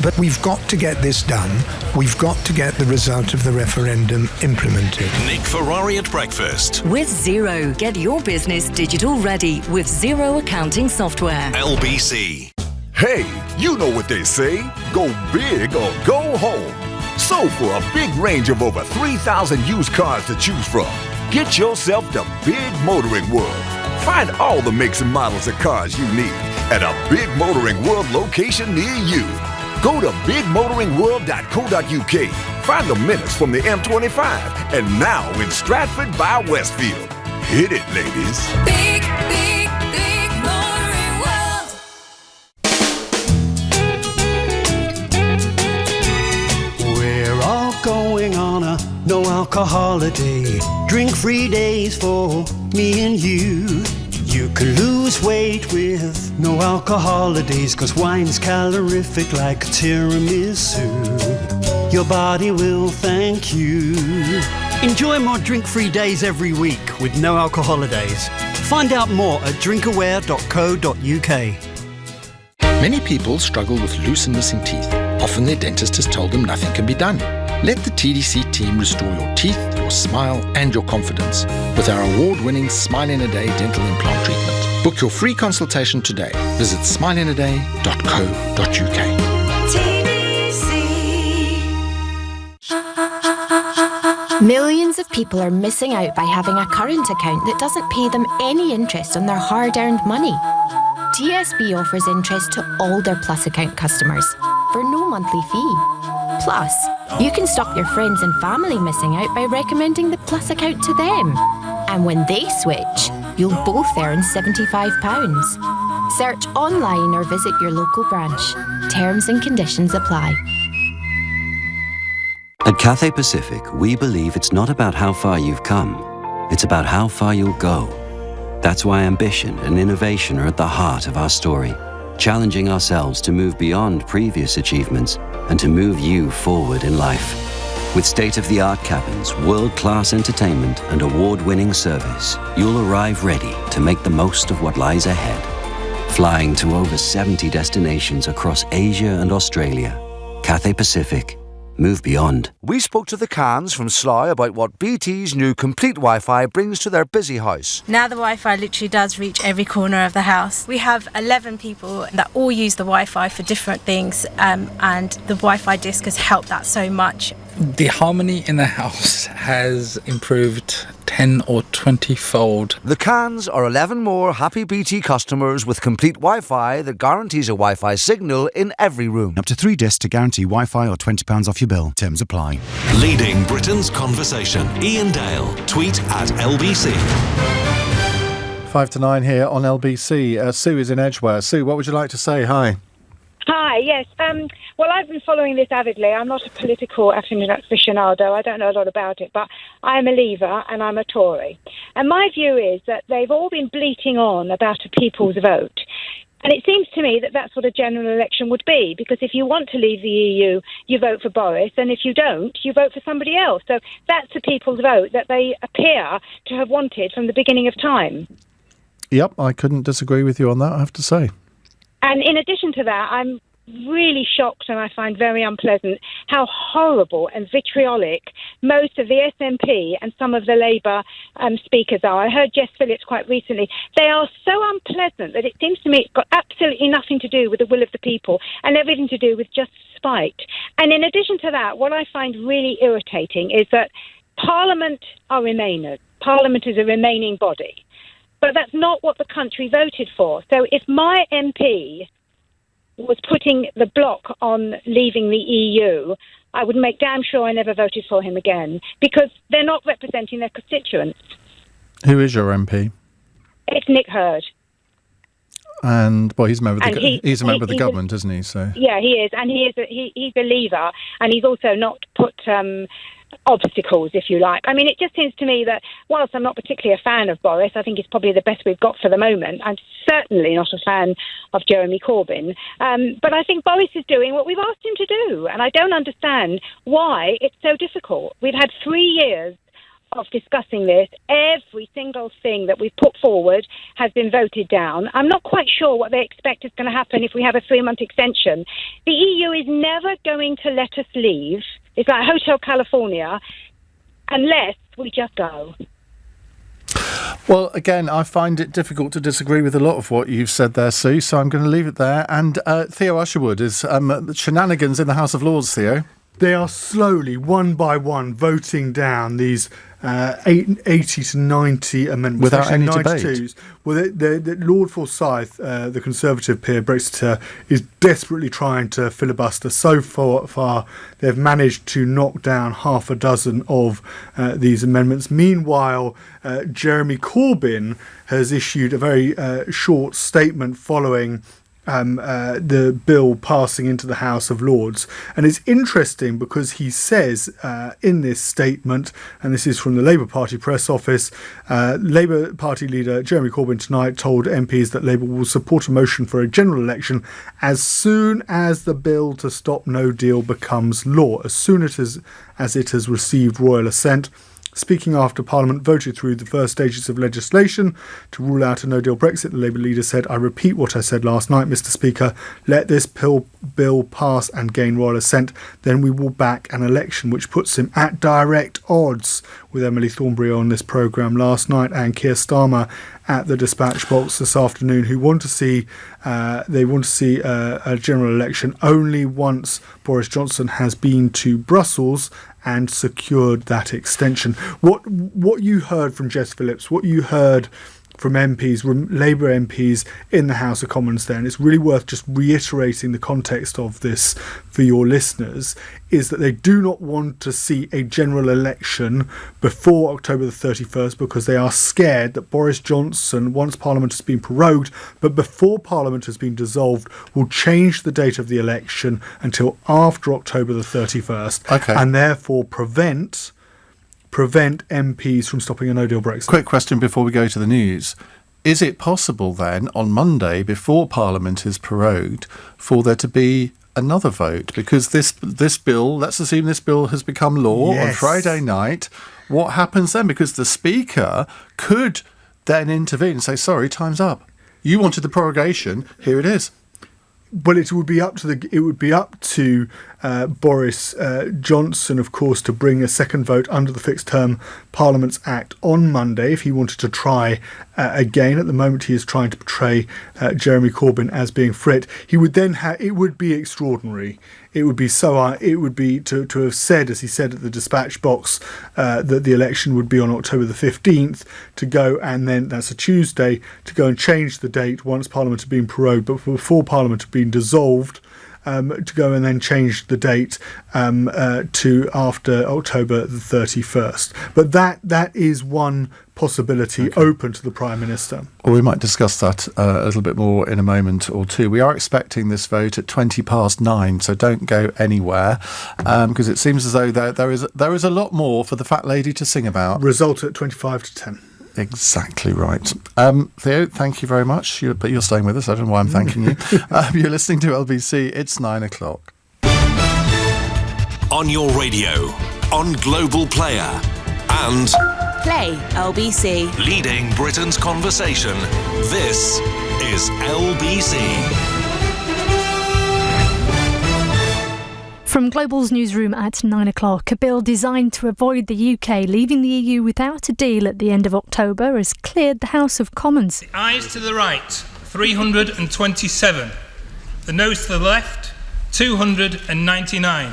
But we've got to get this done. We've got to get the result of the referendum implemented. Nick Ferrari at breakfast. With Xero, get your business digital ready with Xero accounting software. LBC. Hey, you know what they say, go big or go home. So for a big range of over 3,000 used cars to choose from, get yourself to Big Motoring World. Find all the makes and models of cars you need at a Big Motoring World location near you. Go to bigmotoringworld.co.uk. Find the Menace from the M25 and now in Stratford by Westfield. Hit it, ladies. Big Motoring World. We're all going on a no-alcohol holiday. Drink-free days for me and you. You can lose weight with no alcohol holidays, 'cause wine's calorific like a tiramisu. Your body will thank you. Enjoy more drink-free days every week with no alcohol holidays. Find out more at drinkaware.co.uk. Many people struggle with loose and missing teeth. Often their dentist has told them nothing can be done. Let the TDC team restore your teeth, your smile and your confidence with our award-winning Smile in a Day dental implant treatment. Book your free consultation today. Visit smileinaday.co.uk. Millions of people are missing out by having a current account that doesn't pay them any interest on their hard-earned money. TSB offers interest to all their Plus account customers for no monthly fee. Plus, you can stop your friends and family missing out by recommending the Plus account to them. And when they switch, you'll both earn £75. Search online or visit your local branch. Terms and conditions apply. At Cathay Pacific, we believe it's not about how far you've come, it's about how far you'll go. That's why ambition and innovation are at the heart of our story, challenging ourselves to move beyond previous achievements and to move you forward in life. With state-of-the-art cabins, world-class entertainment and award-winning service, you'll arrive ready to make the most of what lies ahead. Flying to over 70 destinations across Asia and Australia, Cathay Pacific. Move beyond. We spoke to the Cans from Slough about what BT's new complete Wi-Fi brings to their busy house. Now the Wi-Fi literally does reach every corner of the house. We have 11 people that all use the Wi-Fi for different things, and the Wi-Fi disc has helped that so much. The harmony in the house has improved 10 or 20-fold. The Cans are 11 more happy BT customers with complete Wi-Fi that guarantees a Wi-Fi signal in every room. Up to 3 discs to guarantee Wi-Fi or £20 off your bill. Terms apply. Leading Britain's conversation. Ian Dale. Tweet at LBC. 5 to 9 here on LBC. Sue is in Edgware. Sue, what would you like to say? Hi. Hi, yes. Well, I've been following this avidly. I'm not a political aficionado. I don't know a lot about it, but I am a Leaver and I'm a Tory. And my view is that they've all been bleating on about a people's vote. And it seems to me that that's what a general election would be, because if you want to leave the EU, you vote for Boris, and if you don't, you vote for somebody else. So that's the people's vote that they appear to have wanted from the beginning of time. Yep, I couldn't disagree with you on that, I have to say. And in addition to that, I'm really shocked and I find very unpleasant how horrible and vitriolic most of the SNP and some of the Labour speakers are. I heard Jess Phillips quite recently. They are so unpleasant that it seems to me it's got absolutely nothing to do with the will of the people and everything to do with just spite. And in addition to that, what I find really irritating is that Parliament are Remainers. Parliament is a remaining body. But that's not what the country voted for. So if my MP was putting the block on leaving the EU, I would make damn sure I never voted for him again, because they're not representing their constituents. Who is your MP? It's Nick Hurd. And, well, he's a member of the government, isn't he? So yeah, he is. And he's a Leaver, and he's also not put obstacles, if you like. I mean, it just seems to me that whilst I'm not particularly a fan of Boris, I think he's probably the best we've got for the moment. I'm certainly not a fan of Jeremy Corbyn. But I think Boris is doing what we've asked him to do, and I don't understand why it's so difficult. We've had 3 years of discussing this. Every single thing that we've put forward has been voted down. I'm not quite sure what they expect is going to happen if we have a 3-month extension. The EU is never going to let us leave. It's like Hotel California, unless we just go. Well, again, I find it difficult to disagree with a lot of what you've said there, Sue, so I'm going to leave it there. And Theo Usherwood is shenanigans in the House of Lords, Theo. They are slowly, one by one, voting down these 80 to 90 amendments. Without any 92s. debate. Well, Lord Forsyth, the Conservative peer Brexiteer, is desperately trying to filibuster. So far, they've managed to knock down half a dozen of these amendments. Meanwhile, Jeremy Corbyn has issued a very short statement following the bill passing into the House of Lords. And it's interesting because he says in this statement, and this is from the Labour Party press office, Labour Party leader Jeremy Corbyn tonight told MPs that Labour will support a motion for a general election as soon as the bill to stop no deal becomes law, as soon as it has received royal assent. Speaking after Parliament voted through the first stages of legislation to rule out a no-deal Brexit, the Labour leader said, "I repeat what I said last night, Mr Speaker. Let this bill pass and gain royal assent. Then we will back an election," which puts him at direct odds with Emily Thornberry on this programme last night and Keir Starmer at the dispatch box this afternoon, who want to see a general election only once Boris Johnson has been to Brussels and secured that extension. What you heard from Jess Phillips, what you heard from MPs, Labour MPs in the House of Commons there, and it's really worth just reiterating the context of this for your listeners, is that they do not want to see a general election before October the 31st because they are scared that Boris Johnson, once Parliament has been prorogued, but before Parliament has been dissolved, will change the date of the election until after October the 31st, and therefore prevent MPs from stopping a no-deal Brexit. Quick question before we go to the news. Is it possible then, on Monday, before Parliament is prorogued, for there to be another vote? Because this bill, let's assume this bill has become law on Friday night. What happens then? Because the Speaker could then intervene and say, sorry, time's up. You wanted the prorogation, here it is. Well, it would be up to Boris Johnson, of course, to bring a second vote under the Fixed Term Parliaments Act on Monday if he wanted to try again. At the moment, he is trying to portray Jeremy Corbyn as being fit. He would then it would be extraordinary. It would be to have said, as he said at the dispatch box, that the election would be on October the 15th, to go and then, that's a Tuesday, to go and change the date once Parliament had been prorogued, but before Parliament had been dissolved, to go and then change the date to after October the 31st. But that is one possibility open to the Prime Minister. Well, we might discuss that a little bit more in a moment or two. We are expecting this vote at 9:20, so don't go anywhere, because it seems as though there is a lot more for the fat lady to sing about. Result at 25-10. Exactly right. Theo, thank you very much. But you're staying with us. I don't know why I'm thanking you. You're listening to LBC. It's 9 o'clock. On your radio, on Global Player, and Play LBC. Leading Britain's conversation. This is LBC. From Global's newsroom at 9 o'clock, a bill designed to avoid the UK leaving the EU without a deal at the end of October has cleared the House of Commons. The ayes to the right, 327. The noes to the left, 299.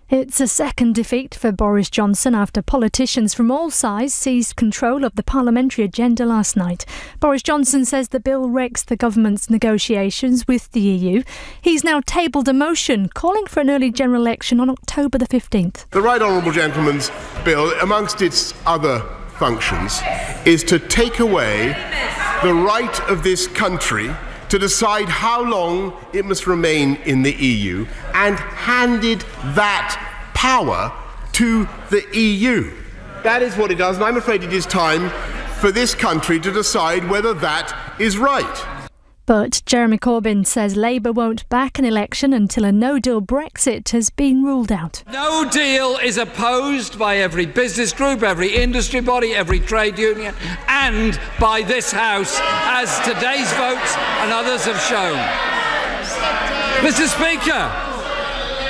It's a second defeat for Boris Johnson after politicians from all sides seized control of the parliamentary agenda last night. Boris Johnson says the bill wrecks the government's negotiations with the EU. He's now tabled a motion calling for an early general election on October the 15th. The Right Honourable Gentleman's bill, amongst its other functions, is to take away the right of this country to decide how long it must remain in the EU, and handed that power to the EU. That is what it does, and I'm afraid it is time for this country to decide whether that is right. But Jeremy Corbyn says Labour won't back an election until a no-deal Brexit has been ruled out. No deal is opposed by every business group, every industry body, every trade union, and by this House, as today's votes and others have shown. Mr. Speaker,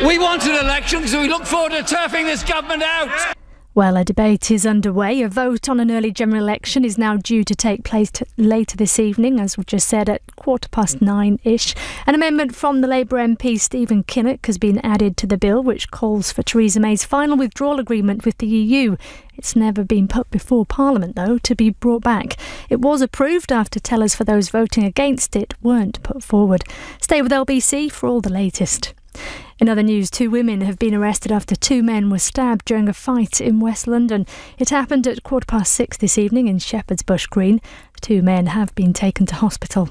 we want an election because we look forward to turfing this government out. Well, a debate is underway. A vote on an early general election is now due to take place later this evening, as we just said, at 9:15-ish. An amendment from the Labour MP Stephen Kinnock has been added to the bill, which calls for Theresa May's final withdrawal agreement with the EU. It's never been put before Parliament, though, to be brought back. It was approved after tellers for those voting against it weren't put forward. Stay with LBC for all the latest. In other news, 2 women have been arrested after 2 men were stabbed during a fight in West London. It happened at 6:15 this evening in Shepherd's Bush Green. The 2 men have been taken to hospital.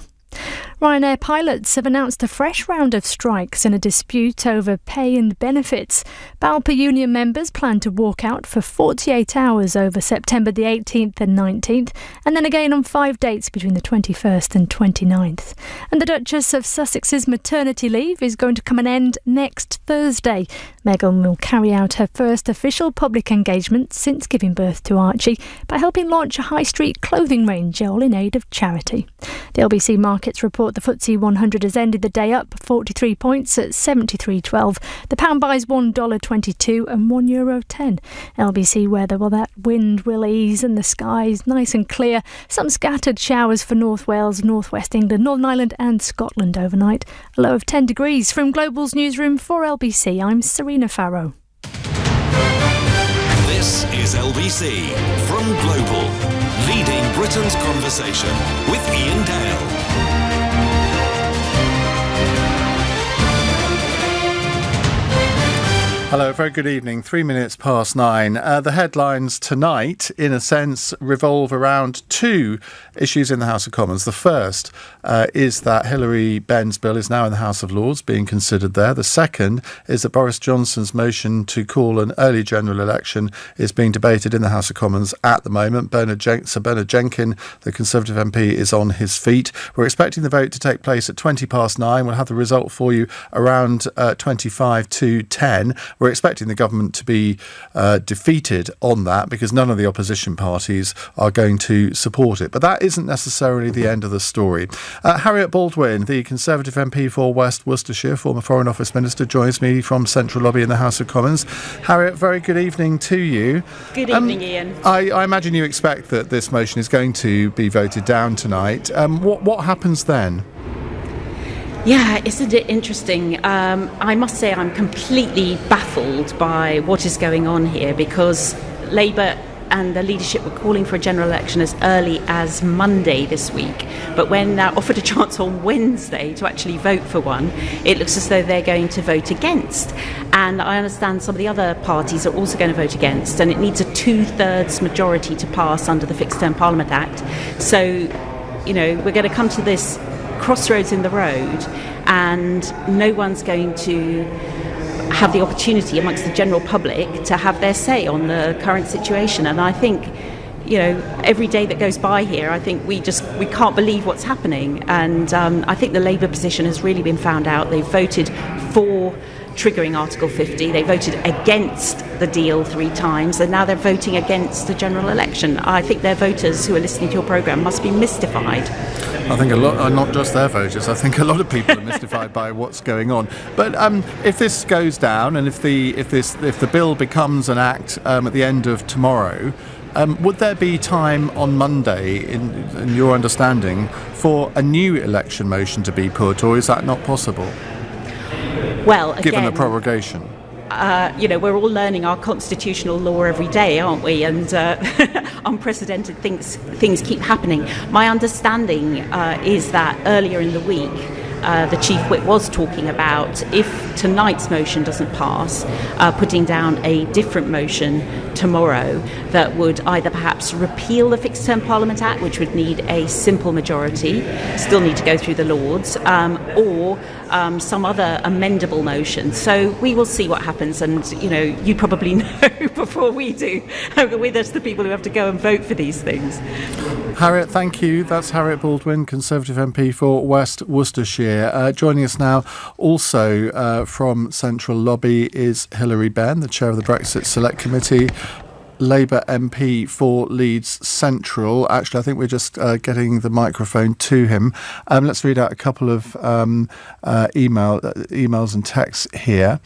Ryanair pilots have announced a fresh round of strikes in a dispute over pay and benefits. BALPA union members plan to walk out for 48 hours over September the 18th and 19th, and then again on 5 dates between the 21st and 29th. And the Duchess of Sussex's maternity leave is going to come an end next Thursday. Meghan will carry out her first official public engagement since giving birth to Archie by helping launch a high street clothing range, all in aid of charity. The LBC markets report the FTSE 100 has ended the day up 43 points at 73.12. The pound buys $1.22 and €1.10. LBC weather, well, that wind will ease and the sky's nice and clear. Some scattered showers for North Wales, North West England, Northern Ireland and Scotland overnight. A low of 10 degrees. From Global's newsroom for LBC, I'm Serena Farrow. This is LBC from Global, leading Britain's conversation with Ian Dale. Hello, very good evening. 3 minutes past 9. The headlines tonight, in a sense, revolve around 2 issues in the House of Commons. The first is that Hilary Benn's bill is now in the House of Lords, being considered there. The second is that Boris Johnson's motion to call an early general election is being debated in the House of Commons at the moment. Sir Bernard Jenkin, the Conservative MP, is on his feet. We're expecting the vote to take place at 20 past 9. We'll have the result for you around 25 to 10. We're expecting the government to be defeated on that because none of the opposition parties are going to support it. But that isn't necessarily the end of the story. Harriet Baldwin, the Conservative MP for West Worcestershire, former Foreign Office Minister, joins me from Central Lobby in the House of Commons. Harriet, very good evening to you. Good evening, Ian. I imagine you expect that this motion is going to be voted down tonight. What happens then? Yeah, isn't it interesting? I must say I'm completely baffled by what is going on here because Labour and the leadership were calling for a general election as early as Monday this week. But when they're offered a chance on Wednesday to actually vote for one, it looks as though they're going to vote against. And I understand some of the other parties are also going to vote against, and it needs a 2/3 majority to pass under the Fixed Term Parliament Act. So, we're going to come to this crossroads in the road, and no one's going to have the opportunity amongst the general public to have their say on the current situation. And I think, every day that goes by here, I think we can't believe what's happening. And I think the Labour position has really been found out. They voted for triggering Article 50. They voted against the deal 3 times, and now they're voting against the general election. I think their voters who are listening to your programme must be mystified. I think a lot, not just their voters, I think a lot of people are mystified by what's going on. But if this goes down, and if the bill becomes an act at the end of tomorrow, would there be time on Monday, in your understanding, for a new election motion to be put, or is that not possible? Well, again, given the prorogation. We're all learning our constitutional law every day, aren't we? And unprecedented things keep happening. My understanding is that earlier in the week, the Chief Whip was talking about, if tonight's motion doesn't pass, putting down a different motion tomorrow that would either perhaps repeal the Fixed Term Parliament Act, which would need a simple majority, still need to go through the Lords, or some other amendable motion. So we will see what happens, and you probably know before we do. We're just the people who have to go and vote for these things. Harriet, thank you. That's Harriet Baldwin, Conservative MP for West Worcestershire. Joining us now also from Central Lobby is Hilary Benn, the chair of the Brexit Select Committee, Labour MP for Leeds Central. Actually, I think we're just getting the microphone to him. Let's read out a couple of emails and texts here.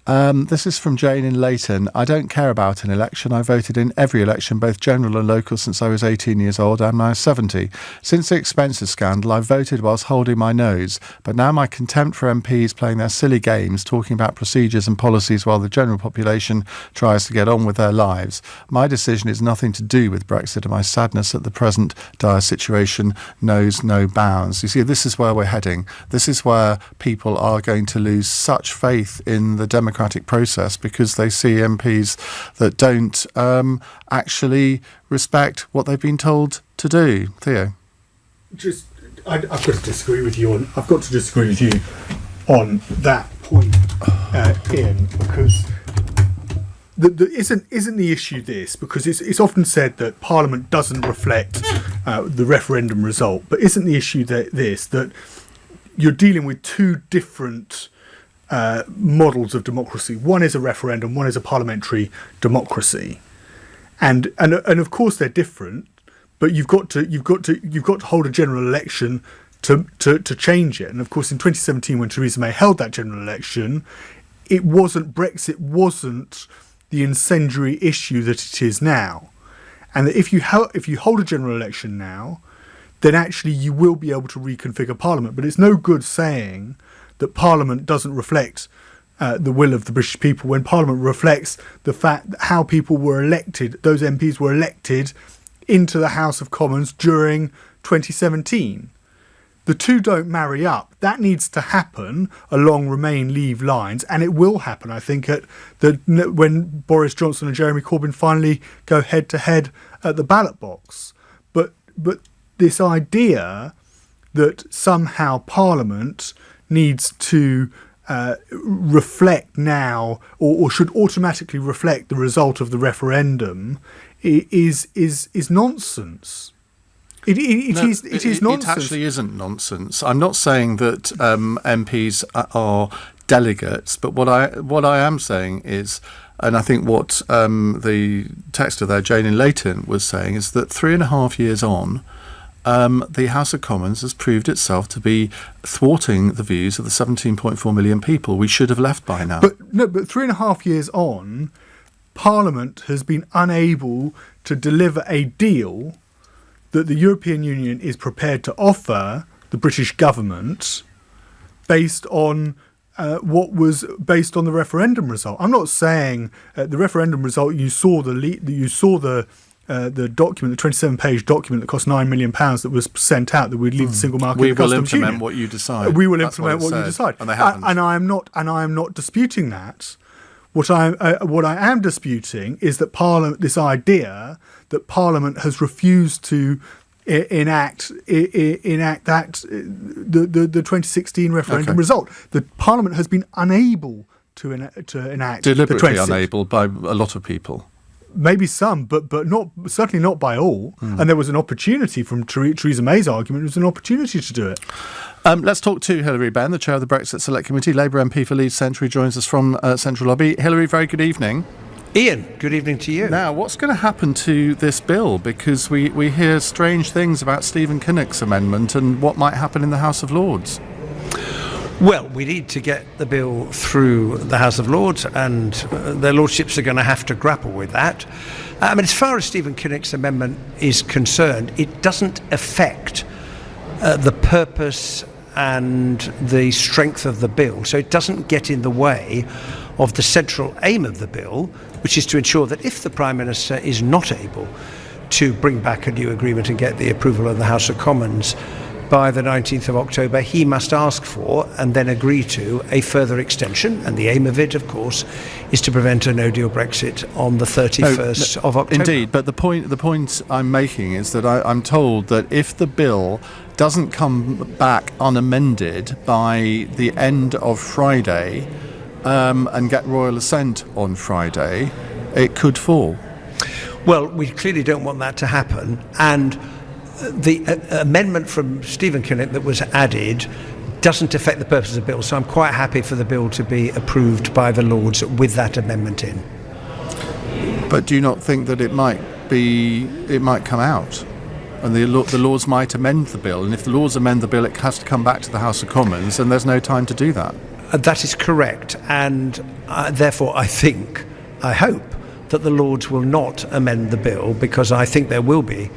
This is from Jane in Leighton. I don't care about an election. I voted in every election, both general and local, since I was 18 years old and now 70. Since the expenses scandal, I voted whilst holding my nose. But now my contempt for MPs playing their silly games, talking about procedures and policies while the general population tries to get on with their lives. My decision is nothing to do with Brexit, and my sadness at the present dire situation knows no bounds. You see, this is where we're heading. This is where people are going to lose such faith in the democratic process because they see MPs that don't actually respect what they've been told to do. Theo? I've got to disagree with you on that point, Ian, because isn't the issue this? Because it's often said that Parliament doesn't reflect the referendum result, but isn't the issue that you're dealing with two different models of democracy? One is a referendum, one is a parliamentary democracy, and of course they're different. But you've got to hold a general election to change it. And of course, in 2017, when Theresa May held that general election, Brexit wasn't the incendiary issue that it is now. And that if you hold a general election now, then actually you will be able to reconfigure Parliament. But it's no good saying that Parliament doesn't reflect the will of the British people when Parliament reflects the fact that how people were elected, those MPs were elected into the House of Commons during 2017. The two don't marry up. That needs to happen along Remain Leave lines, and it will happen, I think, when Boris Johnson and Jeremy Corbyn finally go head-to-head at the ballot box. But this idea that somehow Parliament needs to reflect now, or should automatically reflect the result of the referendum, is nonsense. It is nonsense. It actually isn't nonsense. I'm not saying that MPs are delegates, but what I am saying is, and I think what the texter there, Jane in Leighton, was saying, is that 3.5 years on, the House of Commons has proved itself to be thwarting the views of the 17.4 million people we should have left by now. But 3.5 years on, Parliament has been unable to deliver a deal that the European Union is prepared to offer the British government based on what was based on the referendum result. I'm not saying the referendum result. You saw the document, the 27-page document that cost £9 million that was sent out that would leave the single market. We will implement what you decide. We will implement what you decide, and they haven't. And I am not disputing that. What I am disputing is that this idea that Parliament has refused to enact that the 2016 referendum result. That Parliament has been unable to enact deliberately unable by a lot of people. Maybe some, but certainly not by all. And there was an opportunity from Theresa May's argument. It was an opportunity to do it. Let's talk to Hilary Benn, the chair of the Brexit Select Committee. Labour MP for Leeds Central, joins us from Central Lobby. Hilary, very good evening. Ian, good evening to you. Now, what's going to happen to this bill? Because we hear strange things about Stephen Kinnock's amendment and what might happen in the House of Lords. Well, we need to get the bill through the House of Lords, and their lordships are going to have to grapple with that. I mean, as far as Stephen Kinnock's amendment is concerned, it doesn't affect the purpose and the strength of the bill, so it doesn't get in the way of the central aim of the bill, which is to ensure that if the Prime Minister is not able to bring back a new agreement and get the approval of the House of Commons by the 19th of October, he must ask for and then agree to a further extension. And the aim of it, of course, is to prevent a no-deal Brexit on the 31st of October. Indeed, but the point I'm making is that I'm told that if the bill doesn't come back unamended by the end of Friday and get royal assent on Friday, it could fall. Well, we clearly don't want that to happen, and the amendment from Stephen Kinnock that was added doesn't affect the purpose of the bill, so I'm quite happy for the bill to be approved by the Lords with that amendment in. But do you not think that it might come out, and the Lords might amend the bill, and if the Lords amend the bill, it has to come back to the House of Commons, and there's no time to do that? That is correct, and therefore I hope that the Lords will not amend the bill, because I think there will be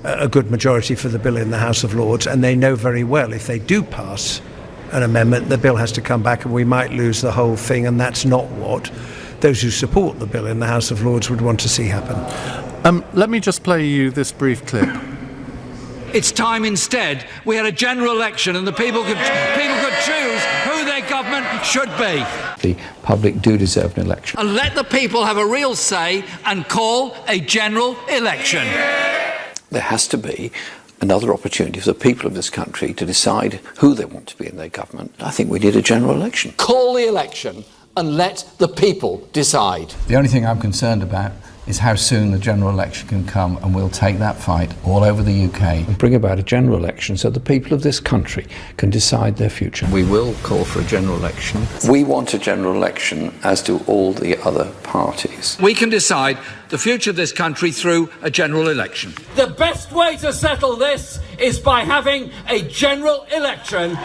a good majority for the bill in the House of Lords, and they know very well if they do pass an amendment, the bill has to come back and we might lose the whole thing, and that's not what those who support the bill in the House of Lords would want to see happen. Let me just play you this brief clip. It's time instead we had a general election and the people could choose who their government should be. The public do deserve an election. And let the people have a real say and call a general election. There has to be another opportunity for the people of this country to decide who they want to be in their government. I think we need a general election. Call the election and let the people decide. The only thing I'm concerned about is how soon the general election can come, and we'll take that fight all over the UK. And bring about a general election so the people of this country can decide their future. We will call for a general election. We want a general election, as do all the other parties. We can decide the future of this country through a general election. The best way to settle this is by having a general election.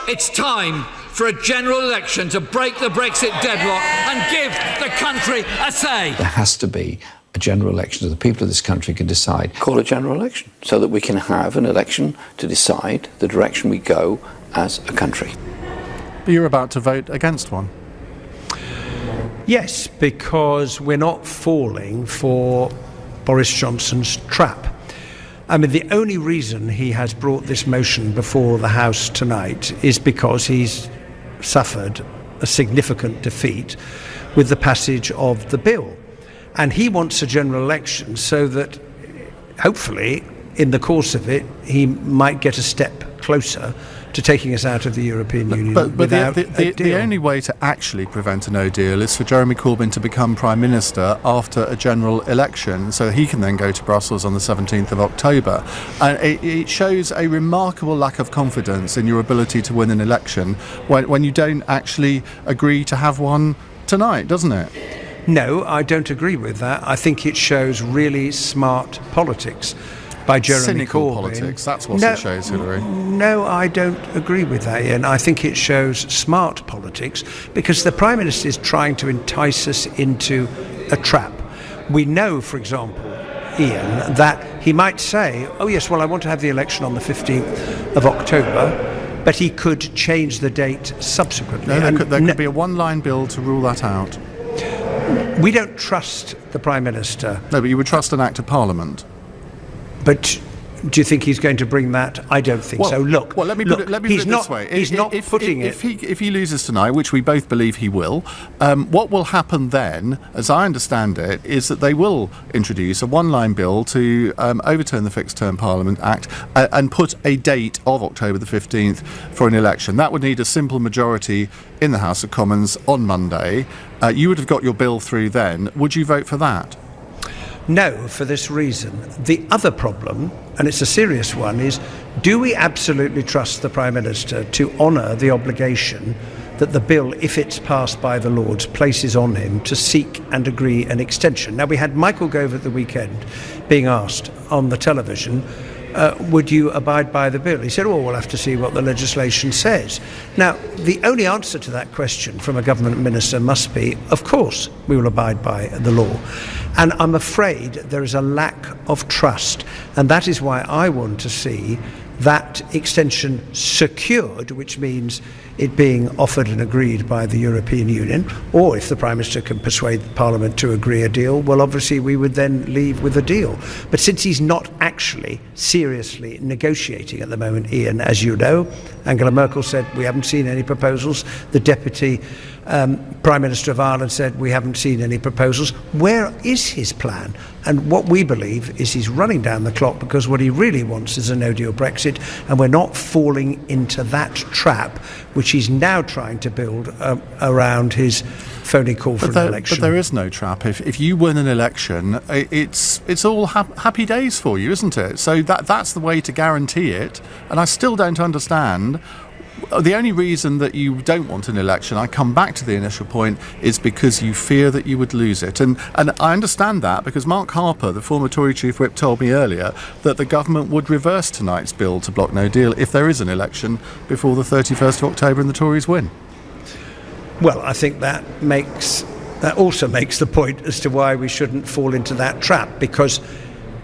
It's time for a general election to break the Brexit deadlock and give the country a say. There has to be a general election so the people of this country can decide. Call a general election so that we can have an election to decide the direction we go as a country. But you're about to vote against one. Yes, because we're not falling for Boris Johnson's trap. I mean, the only reason he has brought this motion before the House tonight is because he's suffered a significant defeat with the passage of the bill. And he wants a general election so that, hopefully, in the course of it, he might get a step closer to taking us out of the European Union. But the only way to actually prevent a no deal is for Jeremy Corbyn to become Prime Minister after a general election, so he can then go to Brussels on the 17th of October. And it shows a remarkable lack of confidence in your ability to win an election when you don't actually agree to have one tonight, doesn't it? No, I don't agree with that. I think it shows really smart politics by Jeremy Cynical Corbyn. Politics, that's what it shows, Hilary. No, I don't agree with that, Ian. I think it shows smart politics because the Prime Minister is trying to entice us into a trap. We know, for example, Ian, that he might say, oh yes, well, I want to have the election on the 15th of October, but he could change the date subsequently. No, there could be a one-line bill to rule that out. We don't trust the Prime Minister. No, but you would trust an Act of Parliament. But do you think he's going to bring that? I don't think so. Look, let me put it this way. He's not putting it. If he loses tonight, which we both believe he will, what will happen then, as I understand it, is that they will introduce a one-line bill to overturn the Fixed Term Parliament Act and put a date of October the 15th for an election. That would need a simple majority in the House of Commons on Monday. You would have got your bill through then. Would you vote for that? No, for this reason. The other problem, and it's a serious one, is do we absolutely trust the Prime Minister to honour the obligation that the bill, if it's passed by the Lords, places on him to seek and agree an extension? Now, we had Michael Gove at the weekend being asked on the television, would you abide by the bill? He said, oh, we'll have to see what the legislation says. Now, the only answer to that question from a government minister must be, of course, we will abide by the law. And I'm afraid there is a lack of trust. And that is why I want to see that extension secured, which means it being offered and agreed by the European Union, or if the Prime Minister can persuade Parliament to agree a deal, well, obviously we would then leave with a deal. But since he's not actually seriously negotiating at the moment, Ian, as you know, Angela Merkel said we haven't seen any proposals. The Deputy Prime Minister of Ireland said we haven't seen any proposals. Where is his plan? And what we believe is he's running down the clock because what he really wants is a no-deal Brexit, and we're not falling into that trap which he's now trying to build around his phony call for an election. But there is no trap. If you win an election, it's all happy days for you, isn't it? So that's the way to guarantee it. And I still don't understand. The only reason that you don't want an election, I come back to the initial point, is because you fear that you would lose it. And I understand that because Mark Harper, the former Tory Chief Whip, told me earlier that the government would reverse tonight's bill to block no deal if there is an election before the 31st of October and the Tories win. Well, I think that also makes the point as to why we shouldn't fall into that trap, because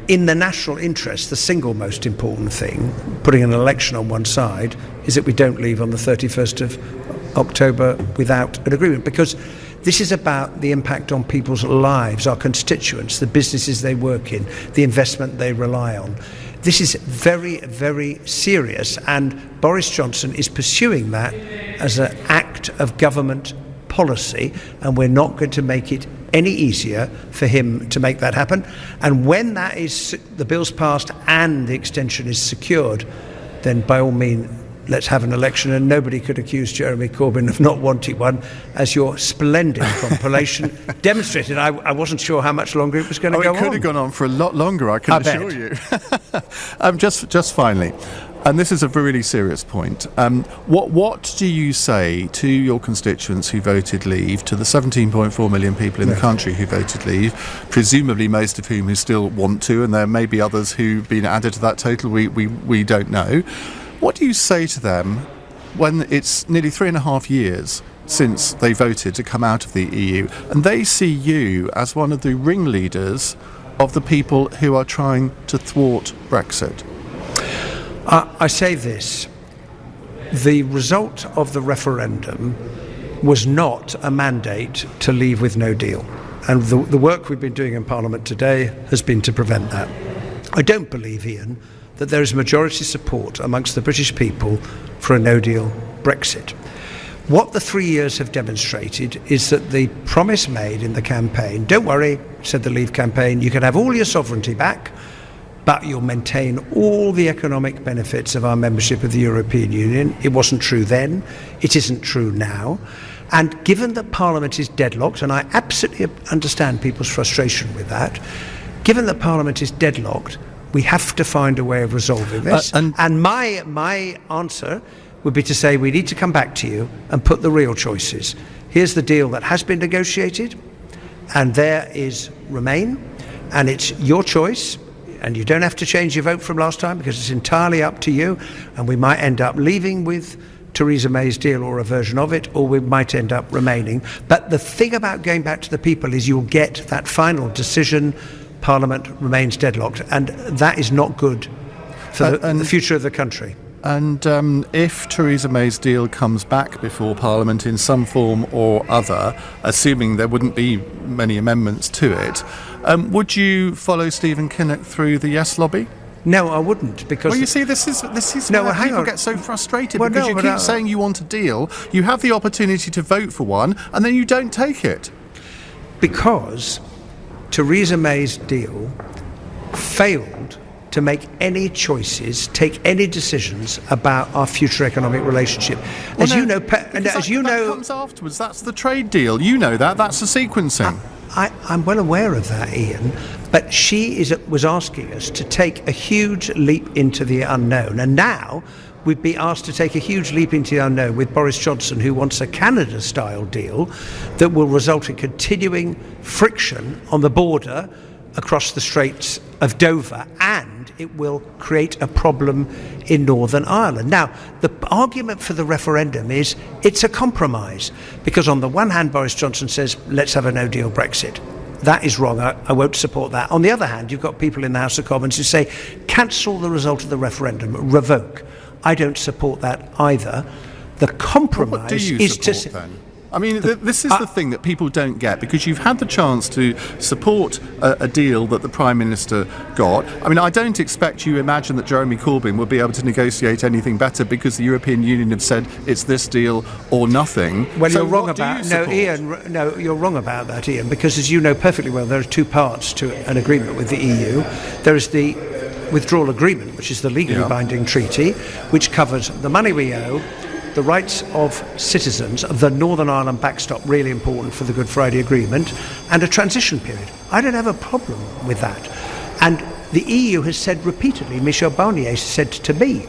in the national interest, the single most important thing, putting an election on one side, is that we don't leave on the 31st of October without an agreement, because this is about the impact on people's lives, our constituents, the businesses they work in, the investment they rely on. This is very, very serious, and Boris Johnson is pursuing that as an act of government policy, and we're not going to make it any easier for him to make that happen. And when that is, the bill's passed and the extension is secured, then by all means, let's have an election, and nobody could accuse Jeremy Corbyn of not wanting one, as your splendid compilation demonstrated. I wasn't sure how much longer it was going to go on. It could have gone on for a lot longer, I can assure you. Just finally, and this is a really serious point, what do you say to your constituents who voted leave, to the 17.4 million people in the country who voted leave, presumably most of whom who still want to, and there may be others who've been added to that total, we don't know. What do you say to them when it's nearly 3.5 years since they voted to come out of the EU, and they see you as one of the ringleaders of the people who are trying to thwart Brexit? I say this. The result of the referendum was not a mandate to leave with no deal. And the work we've been doing in Parliament today has been to prevent that. I don't believe, Ian, that there is majority support amongst the British people for a no-deal Brexit. What the 3 years have demonstrated is that the promise made in the campaign, don't worry, said the Leave campaign, you can have all your sovereignty back, but you'll maintain all the economic benefits of our membership of the European Union. It wasn't true then, it isn't true now. And given that Parliament is deadlocked, and I absolutely understand people's frustration with that, given that Parliament is deadlocked, we have to find a way of resolving this. And my answer would be to say we need to come back to you and put the real choices. Here's the deal that has been negotiated, and there is Remain, and it's your choice, and you don't have to change your vote from last time because it's entirely up to you, and we might end up leaving with Theresa May's deal or a version of it, or we might end up remaining. But the thing about going back to the people is you'll get that final decision. Parliament remains deadlocked, and that is not good for the future of the country. And if Theresa May's deal comes back before Parliament in some form or other, assuming there wouldn't be many amendments to it, would you follow Stephen Kinnock through the Yes lobby? No, I wouldn't, because... Well, you see, this is where people get so frustrated, because you keep saying you want a deal, you have the opportunity to vote for one, and then you don't take it. Because Theresa May's deal failed to make any choices, take any decisions about our future economic relationship. That comes afterwards. That's the trade deal. You know that. That's the sequencing. I'm well aware of that, Ian. But she was asking us to take a huge leap into the unknown, and now we'd be asked to take a huge leap into the unknown with Boris Johnson, who wants a Canada-style deal that will result in continuing friction on the border across the Straits of Dover, and it will create a problem in Northern Ireland. Now, the argument for the referendum is it's a compromise, because on the one hand, Boris Johnson says, let's have a no-deal Brexit. That is wrong. I won't support that. On the other hand, you've got people in the House of Commons who say, cancel the result of the referendum, revoke. I don't support that either. The compromise is to... Then? I mean, this is the thing that people don't get, because you've had the chance to support a deal that the Prime Minister got. I mean, I don't expect you to imagine that Jeremy Corbyn will be able to negotiate anything better, because the European Union have said it's this deal or nothing. Well, you're wrong about... No, you're wrong about that, Ian, because as you know perfectly well, there are two parts to an agreement with the EU. There is the withdrawal agreement, which is the legally binding treaty, which covers the money we owe, the rights of citizens, the Northern Ireland backstop, really important for the Good Friday Agreement, and a transition period. I don't have a problem with that. And the EU has said repeatedly, Michel Barnier said to me,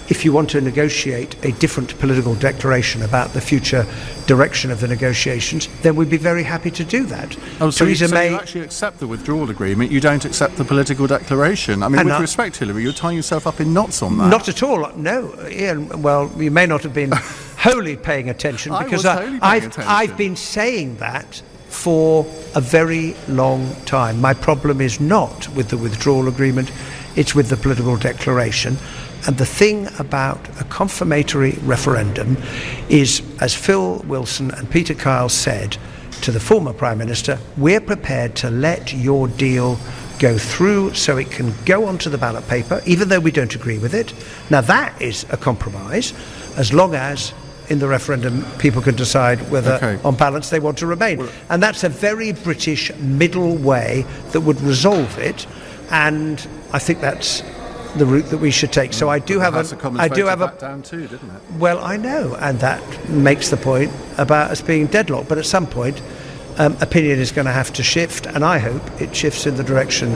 if you want to negotiate a different political declaration about the future direction of the negotiations, then we'd be very happy to do that. Oh, so you actually accept the withdrawal agreement, you don't accept the political declaration? I mean, with respect, Hillary, you're tying yourself up in knots on that. Not at all, no. Ian, well, you may not have been wholly paying attention because attention. I've been saying that for a very long time. My problem is not with the withdrawal agreement, it's with the political declaration. And the thing about a confirmatory referendum is, as Phil Wilson and Peter Kyle said to the former Prime Minister, we're prepared to let your deal go through so it can go onto the ballot paper, even though we don't agree with it. Now that is a compromise, as long as in the referendum people can decide whether on balance they want to remain. And that's a very British middle way that would resolve it, and I think that's the route that we should take. So I do have down too, didn't it? Well, I know, and that makes the point about us being deadlocked, but at some point opinion is going to have to shift, and I hope it shifts in the direction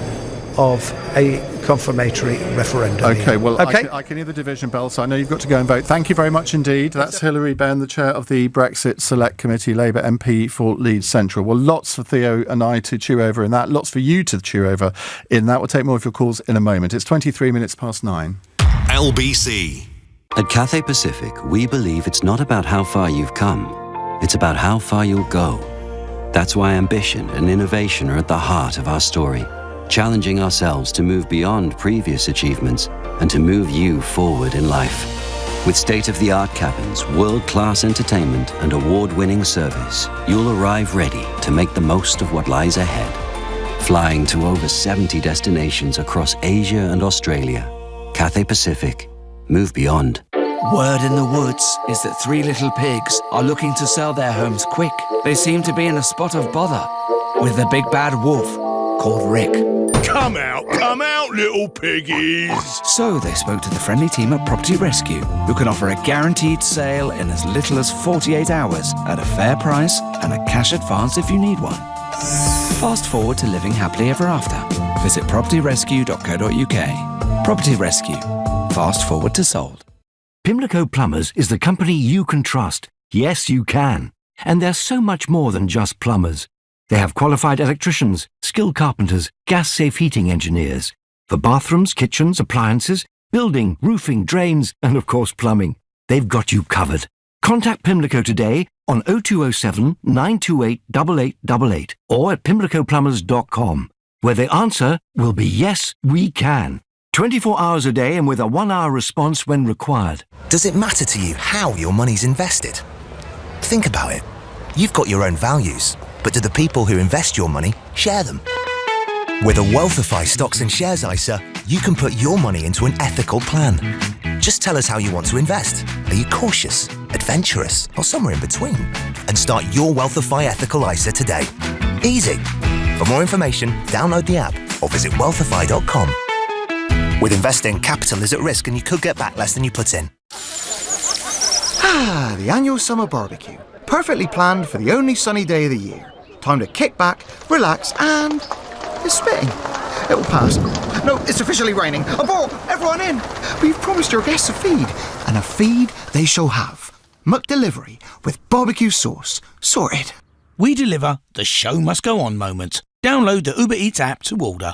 of a confirmatory referendum. Okay, well, I can hear the division bell, so I know you've got to go and vote. Thank you very much indeed. That's Hilary Benn, the chair of the Brexit Select Committee, Labour MP for Leeds Central. Well, lots for Theo and I to chew over in that, lots for you to chew over in that. We'll take more of your calls in a moment. It's 23 minutes past 9. LBC. At Cathay Pacific, we believe it's not about how far you've come, it's about how far you'll go. That's why ambition and innovation are at the heart of our story, challenging ourselves to move beyond previous achievements and to move you forward in life. With state-of-the-art cabins, world-class entertainment and award-winning service, you'll arrive ready to make the most of what lies ahead. Flying to over 70 destinations across Asia and Australia. Cathay Pacific. Move beyond. Word in the woods is that 3 little pigs are looking to sell their homes quick. They seem to be in a spot of bother with a big bad wolf called Rick. Come out, little piggies! So they spoke to the friendly team at Property Rescue, who can offer a guaranteed sale in as little as 48 hours at a fair price and a cash advance if you need one. Fast forward to living happily ever after. Visit propertyrescue.co.uk. Property Rescue. Fast forward to sold. Pimlico Plumbers is the company you can trust. Yes, you can. And they're so much more than just plumbers. They have qualified electricians, skilled carpenters, gas-safe heating engineers. For bathrooms, kitchens, appliances, building, roofing, drains, and of course plumbing. They've got you covered. Contact Pimlico today on 0207 928 8888 or at pimlicoplumbers.com, where the answer will be yes, we can. 24 hours a day and with a 1-hour response when required. Does it matter to you how your money's invested? Think about it. You've got your own values, but do the people who invest your money share them? With a Wealthify stocks and shares ISA, you can put your money into an ethical plan. Just tell us how you want to invest. Are you cautious, adventurous, or somewhere in between? And start your Wealthify ethical ISA today. Easy. For more information, download the app or visit wealthify.com. With investing, capital is at risk and you could get back less than you put in. The annual summer barbecue. Perfectly planned for the only sunny day of the year. Time to kick back, relax, and... it's spitting. It'll pass. No, it's officially raining. Abort! Everyone in! We've promised your guests a feed, and a feed they shall have. McDelivery with barbecue sauce. Sorted. We deliver the show must go on moment. Download the Uber Eats app to order.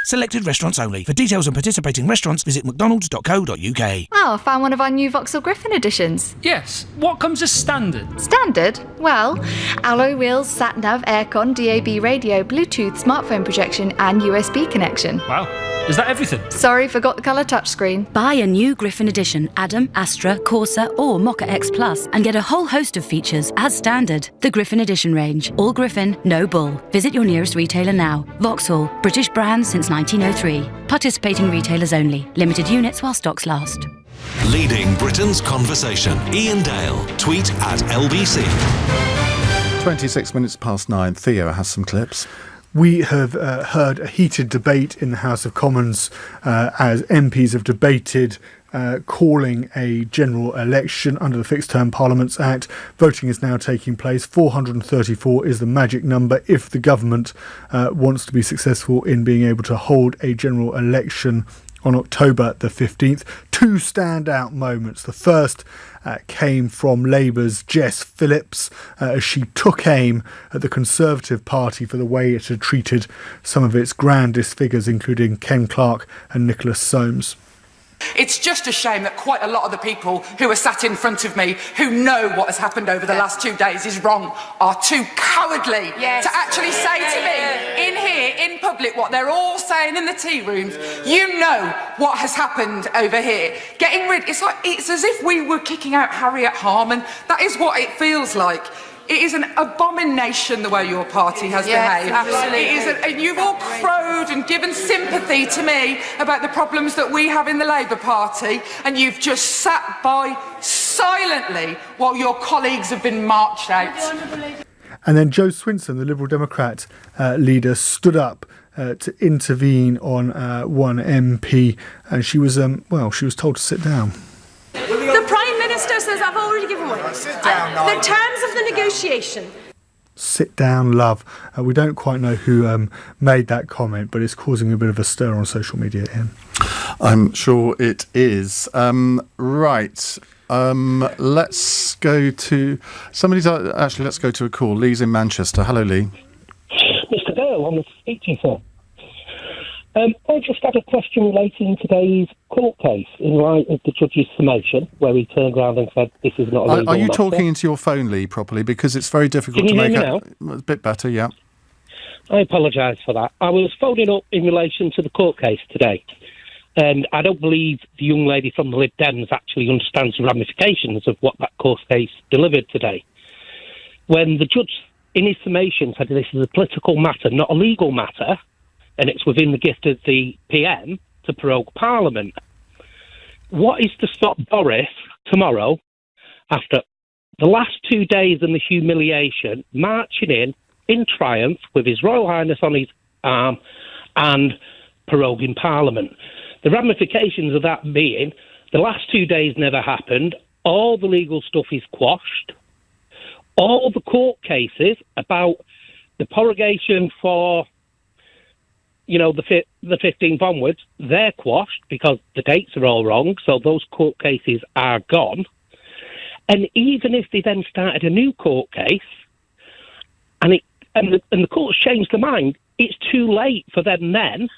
Selected restaurants only. For details on participating restaurants, visit mcdonalds.co.uk. Oh, I found one of our new Vauxhall Griffin editions. Yes. What comes as standard? Standard? Well, alloy wheels, sat-nav, aircon, DAB radio, Bluetooth, smartphone projection and USB connection. Wow. Is that everything? Sorry, forgot the colour touchscreen. Buy a new Griffin edition, Adam, Astra, Corsa or Mocha X Plus and get a whole host of features as standard. The Griffin edition range. All Griffin, no bull. Visit your nearest retailer now. Vauxhall, British brand since 1903. Participating retailers only. Limited units while stocks last. Leading Britain's conversation. Ian Dale. Tweet at LBC. 26 minutes past 9. Theo has some clips. We have heard a heated debate in the House of Commons as MPs have debated calling a general election under the Fixed Term Parliaments Act. Voting is now taking place. 434 is the magic number if the government wants to be successful in being able to hold a general election on October the 15th. 2 standout moments. The first came from Labour's Jess Phillips as she took aim at the Conservative Party for the way it had treated some of its grandest figures, including Ken Clarke and Nicholas Soames. It's just a shame that quite a lot of the people who are sat in front of me, who know what has happened over the last 2 days is wrong, are too cowardly to actually say to me in here, in public, what they're all saying in the tea rooms. You know what has happened over here. Getting rid, it's as if we were kicking out Harriet Harman. That is what it feels like. It is an abomination the way your party has behaved. Absolutely. It is and you've all crowed and given sympathy to me about the problems that we have in the Labour Party, and you've just sat by silently while your colleagues have been marched out. And then Jo Swinson, the Liberal Democrat leader, stood up to intervene on one MP, and she was told to sit down. The Prime Minister says I've already given way. Sit down, the terms of the negotiation. Sit down, love. We don't quite know who made that comment, but it's causing a bit of a stir on social media, Ian. I'm sure it is. Right. Let's go to let's go to a call. Lee's in Manchester. Hello, Lee. Mr. Dale, on the speaking for. I just had a question relating to today's court case in light of the judge's summation, where he turned around and said this is not a legal Are you matter. talking into your phone, Lee, properly? Because it's very difficult Can you to make hear me a bit better, yeah. I apologise for that. I was phoning up in relation to the court case today, and I don't believe the young lady from the Lib Dems actually understands the ramifications of what that court case delivered today. When the judge, in his summation, said this is a political matter, not a legal matter, and it's within the gift of the PM to prorogue Parliament. What is to stop Boris tomorrow, after the last 2 days and the humiliation, marching in triumph with His Royal Highness on his arm and proroguing Parliament? The ramifications of that being the last 2 days never happened, all the legal stuff is quashed, all the court cases about the prorogation for the 15th onwards, they're quashed because the dates are all wrong, so those court cases are gone. And even if they then started a new court case, and the court's changed their mind, it's too late for them then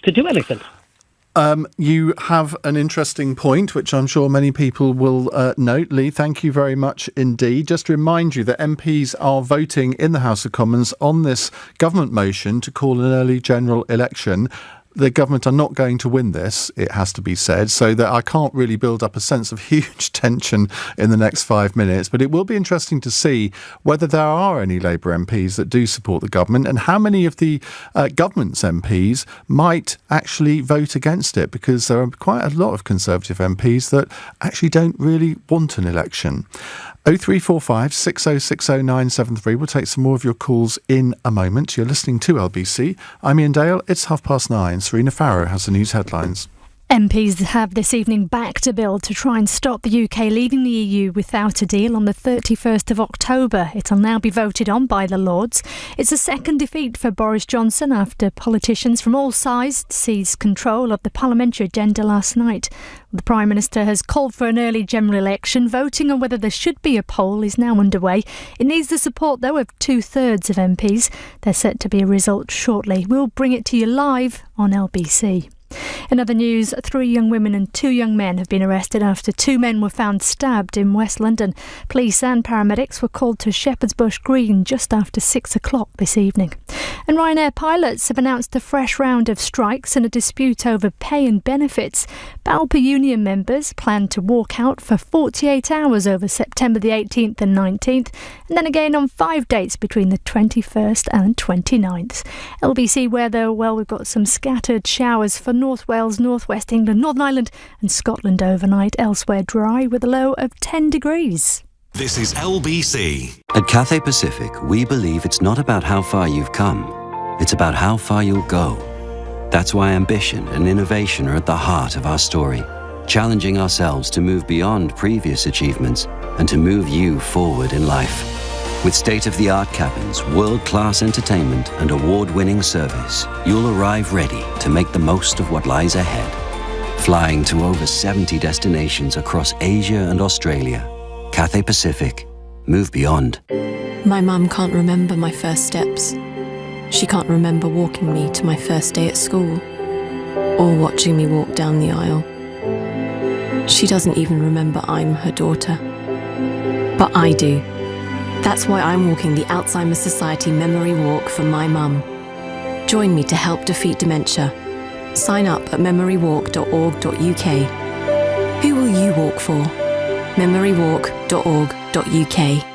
to do anything. You have an interesting point, which I'm sure many people will note. Lee, thank you very much indeed. Just to remind you that MPs are voting in the House of Commons on this government motion to call an early general election. The government are not going to win this, it has to be said, so that I can't really build up a sense of huge tension in the next 5 minutes. But it will be interesting to see whether there are any Labour MPs that do support the government and how many of the government's MPs might actually vote against it, because there are quite a lot of Conservative MPs that actually don't really want an election. 0345 6060 973. We'll take some more of your calls in a moment. You're listening to LBC. I'm Ian Dale. It's 9:30. Serena Farrow has the news headlines. MPs have this evening backed a bill to try and stop the UK leaving the EU without a deal on the 31st of October. It'll now be voted on by the Lords. It's a second defeat for Boris Johnson after politicians from all sides seized control of the parliamentary agenda last night. The Prime Minister has called for an early general election. Voting on whether there should be a poll is now underway. It needs the support, though, of 2/3 of MPs. There's set to be a result shortly. We'll bring it to you live on LBC. In other news, 3 young women and 2 young men have been arrested after 2 men were found stabbed in West London. Police and paramedics were called to Shepherd's Bush Green just after 6 o'clock this evening. And Ryanair pilots have announced a fresh round of strikes and a dispute over pay and benefits. BALPA union members plan to walk out for 48 hours over September the 18th and 19th, and then again on 5 dates between the 21st and 29th. LBC weather, well, we've got some scattered showers for North Wales, North West England, Northern Ireland and Scotland overnight. Elsewhere dry with a low of 10 degrees. This is LBC. At Cathay Pacific, we believe it's not about how far you've come, it's about how far you'll go. That's why ambition and innovation are at the heart of our story, challenging ourselves to move beyond previous achievements and to move you forward in life. With state-of-the-art cabins, world-class entertainment and award-winning service, you'll arrive ready to make the most of what lies ahead. Flying to over 70 destinations across Asia and Australia, Cathay Pacific, move beyond. My mum can't remember my first steps. She can't remember walking me to my first day at school, or or watching me walk down the aisle. She doesn't even remember I'm her daughter. But I do. That's why I'm walking the Alzheimer's Society Memory Walk for my mum. Join me to help defeat dementia. Sign up at memorywalk.org.uk. Who will you walk for? memorywalk.org.uk.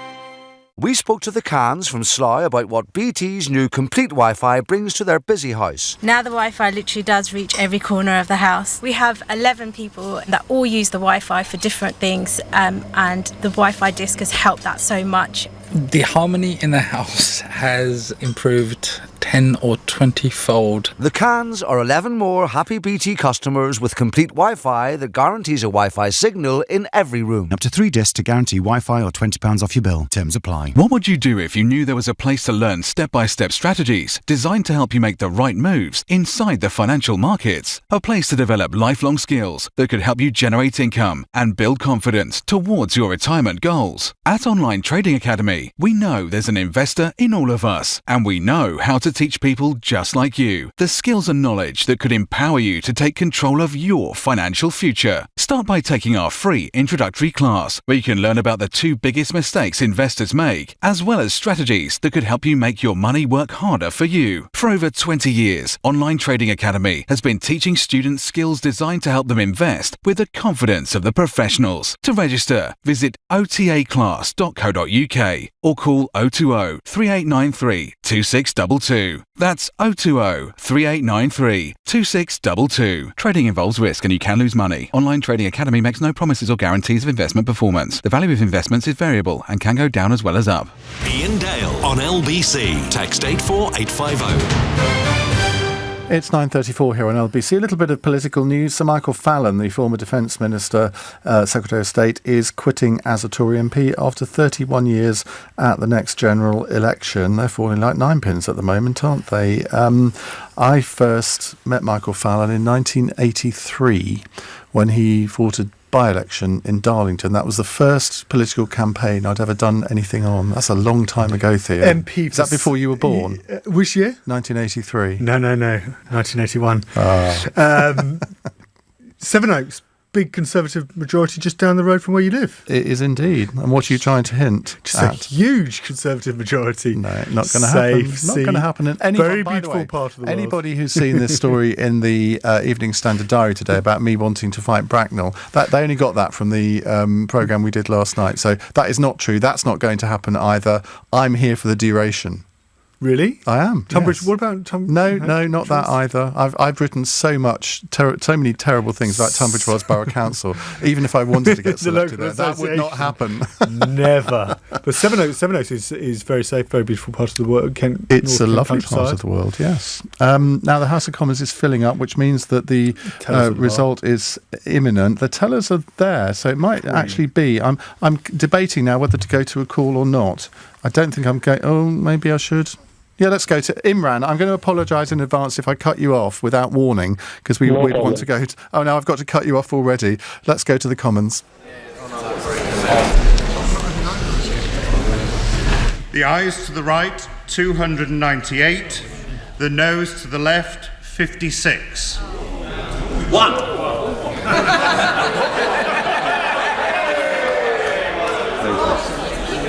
We spoke to the Cans from Sly about what BT's new complete Wi-Fi brings to their busy house. Now the Wi-Fi literally does reach every corner of the house. We have 11 people that all use the Wi-Fi for different things, and the Wi-Fi disc has helped that so much. The harmony in the house has improved 10 or 20-fold. The Cans are 11 more happy BT customers with complete Wi-Fi that guarantees a Wi-Fi signal in every room. Up to 3 discs to guarantee Wi-Fi or £20 off your bill. Terms apply. What would you do if you knew there was a place to learn step-by-step strategies designed to help you make the right moves inside the financial markets? A place to develop lifelong skills that could help you generate income and build confidence towards your retirement goals. At Online Trading Academy, we know there's an investor in all of us, and we know how to teach people just like you the skills and knowledge that could empower you to take control of your financial future. Start by taking our free introductory class, where you can learn about the 2 biggest mistakes investors make, as well as strategies that could help you make your money work harder for you. For over 20 years, Online Trading Academy has been teaching students skills designed to help them invest with the confidence of the professionals. To register, visit otaclass.co.uk or call 020 3893 2622. That's 020 3893 2622. Trading involves risk and you can lose money. Online Trading Academy makes no promises or guarantees of investment performance. The value of investments is variable and can go down as well as up. Ian Dale on LBC. Text 84850. It's 9:34 here on LBC. A little bit of political news. Sir Michael Fallon, the former Defence Minister, Secretary of State, is quitting as a Tory MP after 31 years at the next general election. They're falling like ninepins at the moment, aren't they? I first met Michael Fallon in 1983 when he fought a by-election in Darlington. That was the first political campaign I'd ever done anything on. That's a long time ago, Theo. MP. Is that before you were born? Which year? 1983. No. 1981. Sevenoaks. Big Conservative majority just down the road from where you live. It is indeed. And what are you trying to hint Just a huge Conservative majority. No, not going to happen. Not going to happen. And very beautiful part of the world. Anybody who's seen this story in the Evening Standard Diary today about me wanting to fight Bracknell, that they only got that from the programme we did last night. So that is not true. That's not going to happen either. I'm here for the duration. Really? I am. Tunbridge. Yes. What about Tunbridge? No, not that either. I've written so many terrible things about Tunbridge Wells Borough Council. Even if I wanted to get selected there, that would not happen. Never. But Sevenoaks is very safe, very beautiful part of the world. It's a lovely part of the world. Yes. Now the House of Commons is filling up, which means that the result is imminent. The tellers are there, so it might actually be. I'm debating now whether to go to a call or not. I don't think I'm going. Oh, maybe I should. Yeah, let's go to Imran. I'm going to apologise in advance if I cut you off without warning, because we'd want to go... Oh, no, I've got to cut you off already. Let's go to the Commons. The ayes to the right, 298. The noes to the left, 56.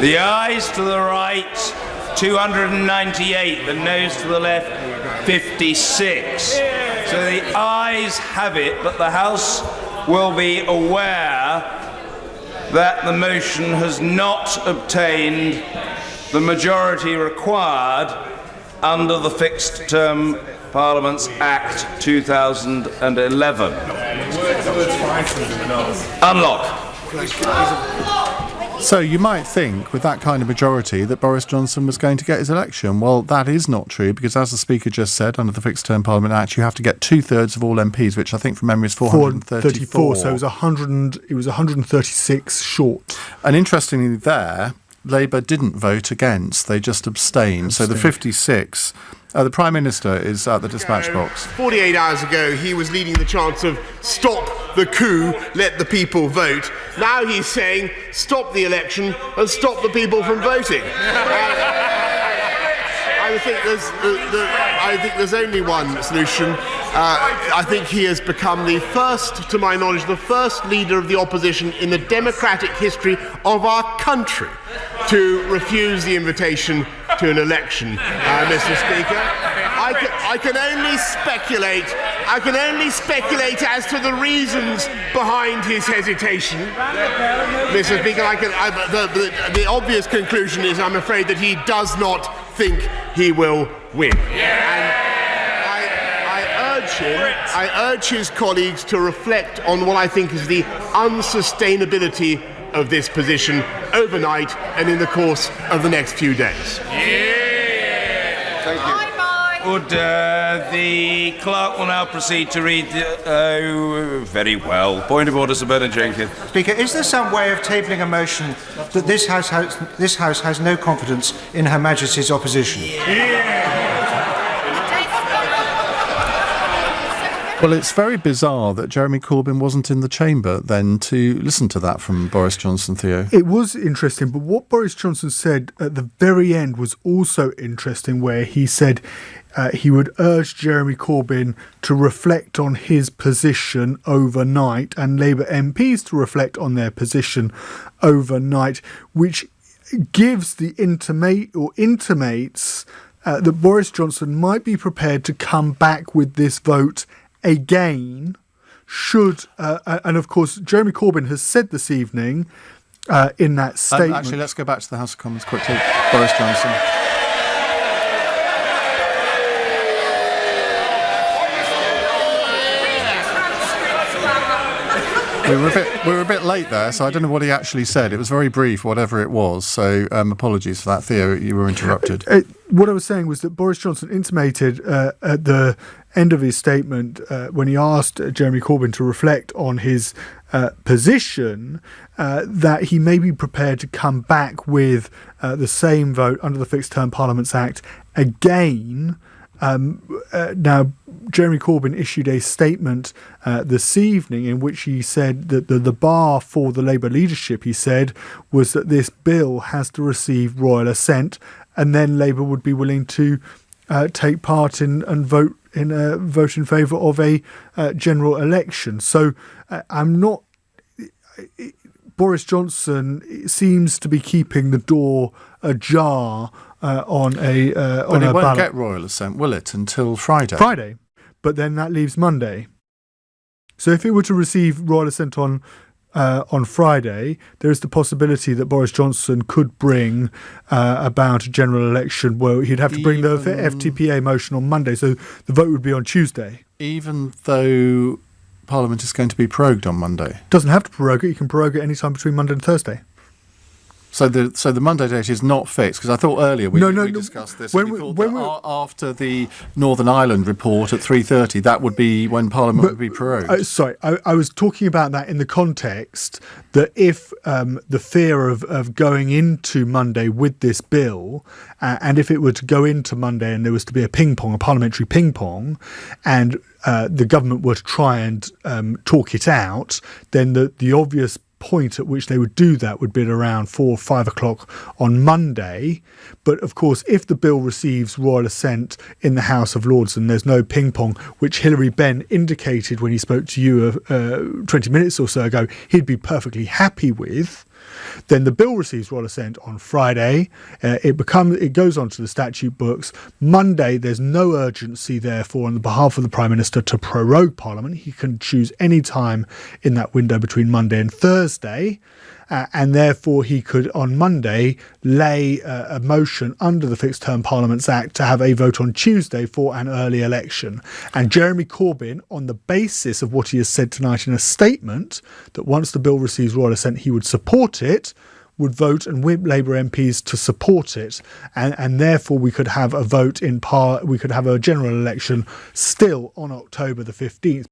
The ayes to the right, 298. The noes to the left, 56. So the ayes have it, but the House will be aware that the motion has not obtained the majority required under the Fixed Term Parliaments Act 2011. Unlock. So you might think, with that kind of majority, that Boris Johnson was going to get his election. Well, that is not true, because as the Speaker just said, under the Fixed Term Parliament Act, you have to get 2/3 of all MPs, which I think from memory is 434. So it was 136 short. And interestingly there, Labour didn't vote against, they just abstained. So the 56... the Prime Minister is at the dispatch box. 48 hours ago, he was leading the chant of stop the coup, let the people vote. Now he's saying stop the election and stop the people from voting. I I think there's only one solution. I think he has become the first, to my knowledge, the first leader of the opposition in the democratic history of our country to refuse the invitation to an election, Mr. Speaker. I can only speculate. I can only speculate as to the reasons behind his hesitation, Mr. Speaker. The obvious conclusion is, I'm afraid, that he does not think he will win. And I urge his colleagues to reflect on what I think is the unsustainability of this position overnight and in the course of the next few days. Thank you. Would the clerk will now proceed to read the... very well. Point of order, Sir Bernard Jenkins. Speaker, is there some way of tabling a motion that this House has no confidence in Her Majesty's opposition? Well, it's very bizarre that Jeremy Corbyn wasn't in the chamber then to listen to that from Boris Johnson, Theo. It was interesting, but what Boris Johnson said at the very end was also interesting, where he said he would urge Jeremy Corbyn to reflect on his position overnight and Labour MPs to reflect on their position overnight, which gives the intimates that Boris Johnson might be prepared to come back with this vote again, should and of course Jeremy Corbyn has said this evening in that statement. Actually, let's go back to the House of Commons quickly. Boris Johnson. We were a bit late there, so I don't know what he actually said. It was very brief, whatever it was. So apologies for that, Theo. You were interrupted. What I was saying was that Boris Johnson intimated at the end of his statement, when he asked Jeremy Corbyn to reflect on his position, that he may be prepared to come back with the same vote under the Fixed Term Parliaments Act again. Now, Jeremy Corbyn issued a statement this evening in which he said that the bar for the Labour leadership, he said, was that this bill has to receive royal assent, and then Labour would be willing to take part in and vote in favour of a general election. So Boris Johnson seems to be keeping the door ajar on a But it won't get royal assent, will it, until Friday? Friday, but then that leaves Monday. So if it were to receive royal assent on Friday, there is the possibility that Boris Johnson could bring about a general election. Well, he'd have to bring the FTPA motion on Monday, so the vote would be on Tuesday. Even though Parliament is going to be prorogued on Monday? Doesn't have to prorogue it. You can prorogue it any time between Monday and Thursday. So the Monday date is not fixed, because I thought earlier we discussed this. After the Northern Ireland report at 3:30, that would be when Parliament would be prorogued. Sorry, I was talking about that in the context that if the fear of going into Monday with this bill, and if it were to go into Monday and there was to be a parliamentary ping pong, and the government were to try and talk it out, then the obvious point at which they would do that would be at around 4 or 5 o'clock on Monday. But of course, if the bill receives royal assent in the House of Lords and there's no ping pong, which Benn indicated when he spoke to you 20 minutes or so ago he'd be perfectly happy with, then the bill receives royal assent on Friday. It goes onto the statute books. Monday, there's no urgency, therefore, on the behalf of the Prime Minister to prorogue Parliament. He can choose any time in that window between Monday and Thursday. And therefore he could, on Monday, lay a motion under the Fixed Term Parliaments Act to have a vote on Tuesday for an early election. And Jeremy Corbyn, on the basis of what he has said tonight in a statement, that once the bill receives royal assent, he would support it, would vote and whip Labour MPs to support it. And therefore we could have a vote we could have a general election still on October the 15th.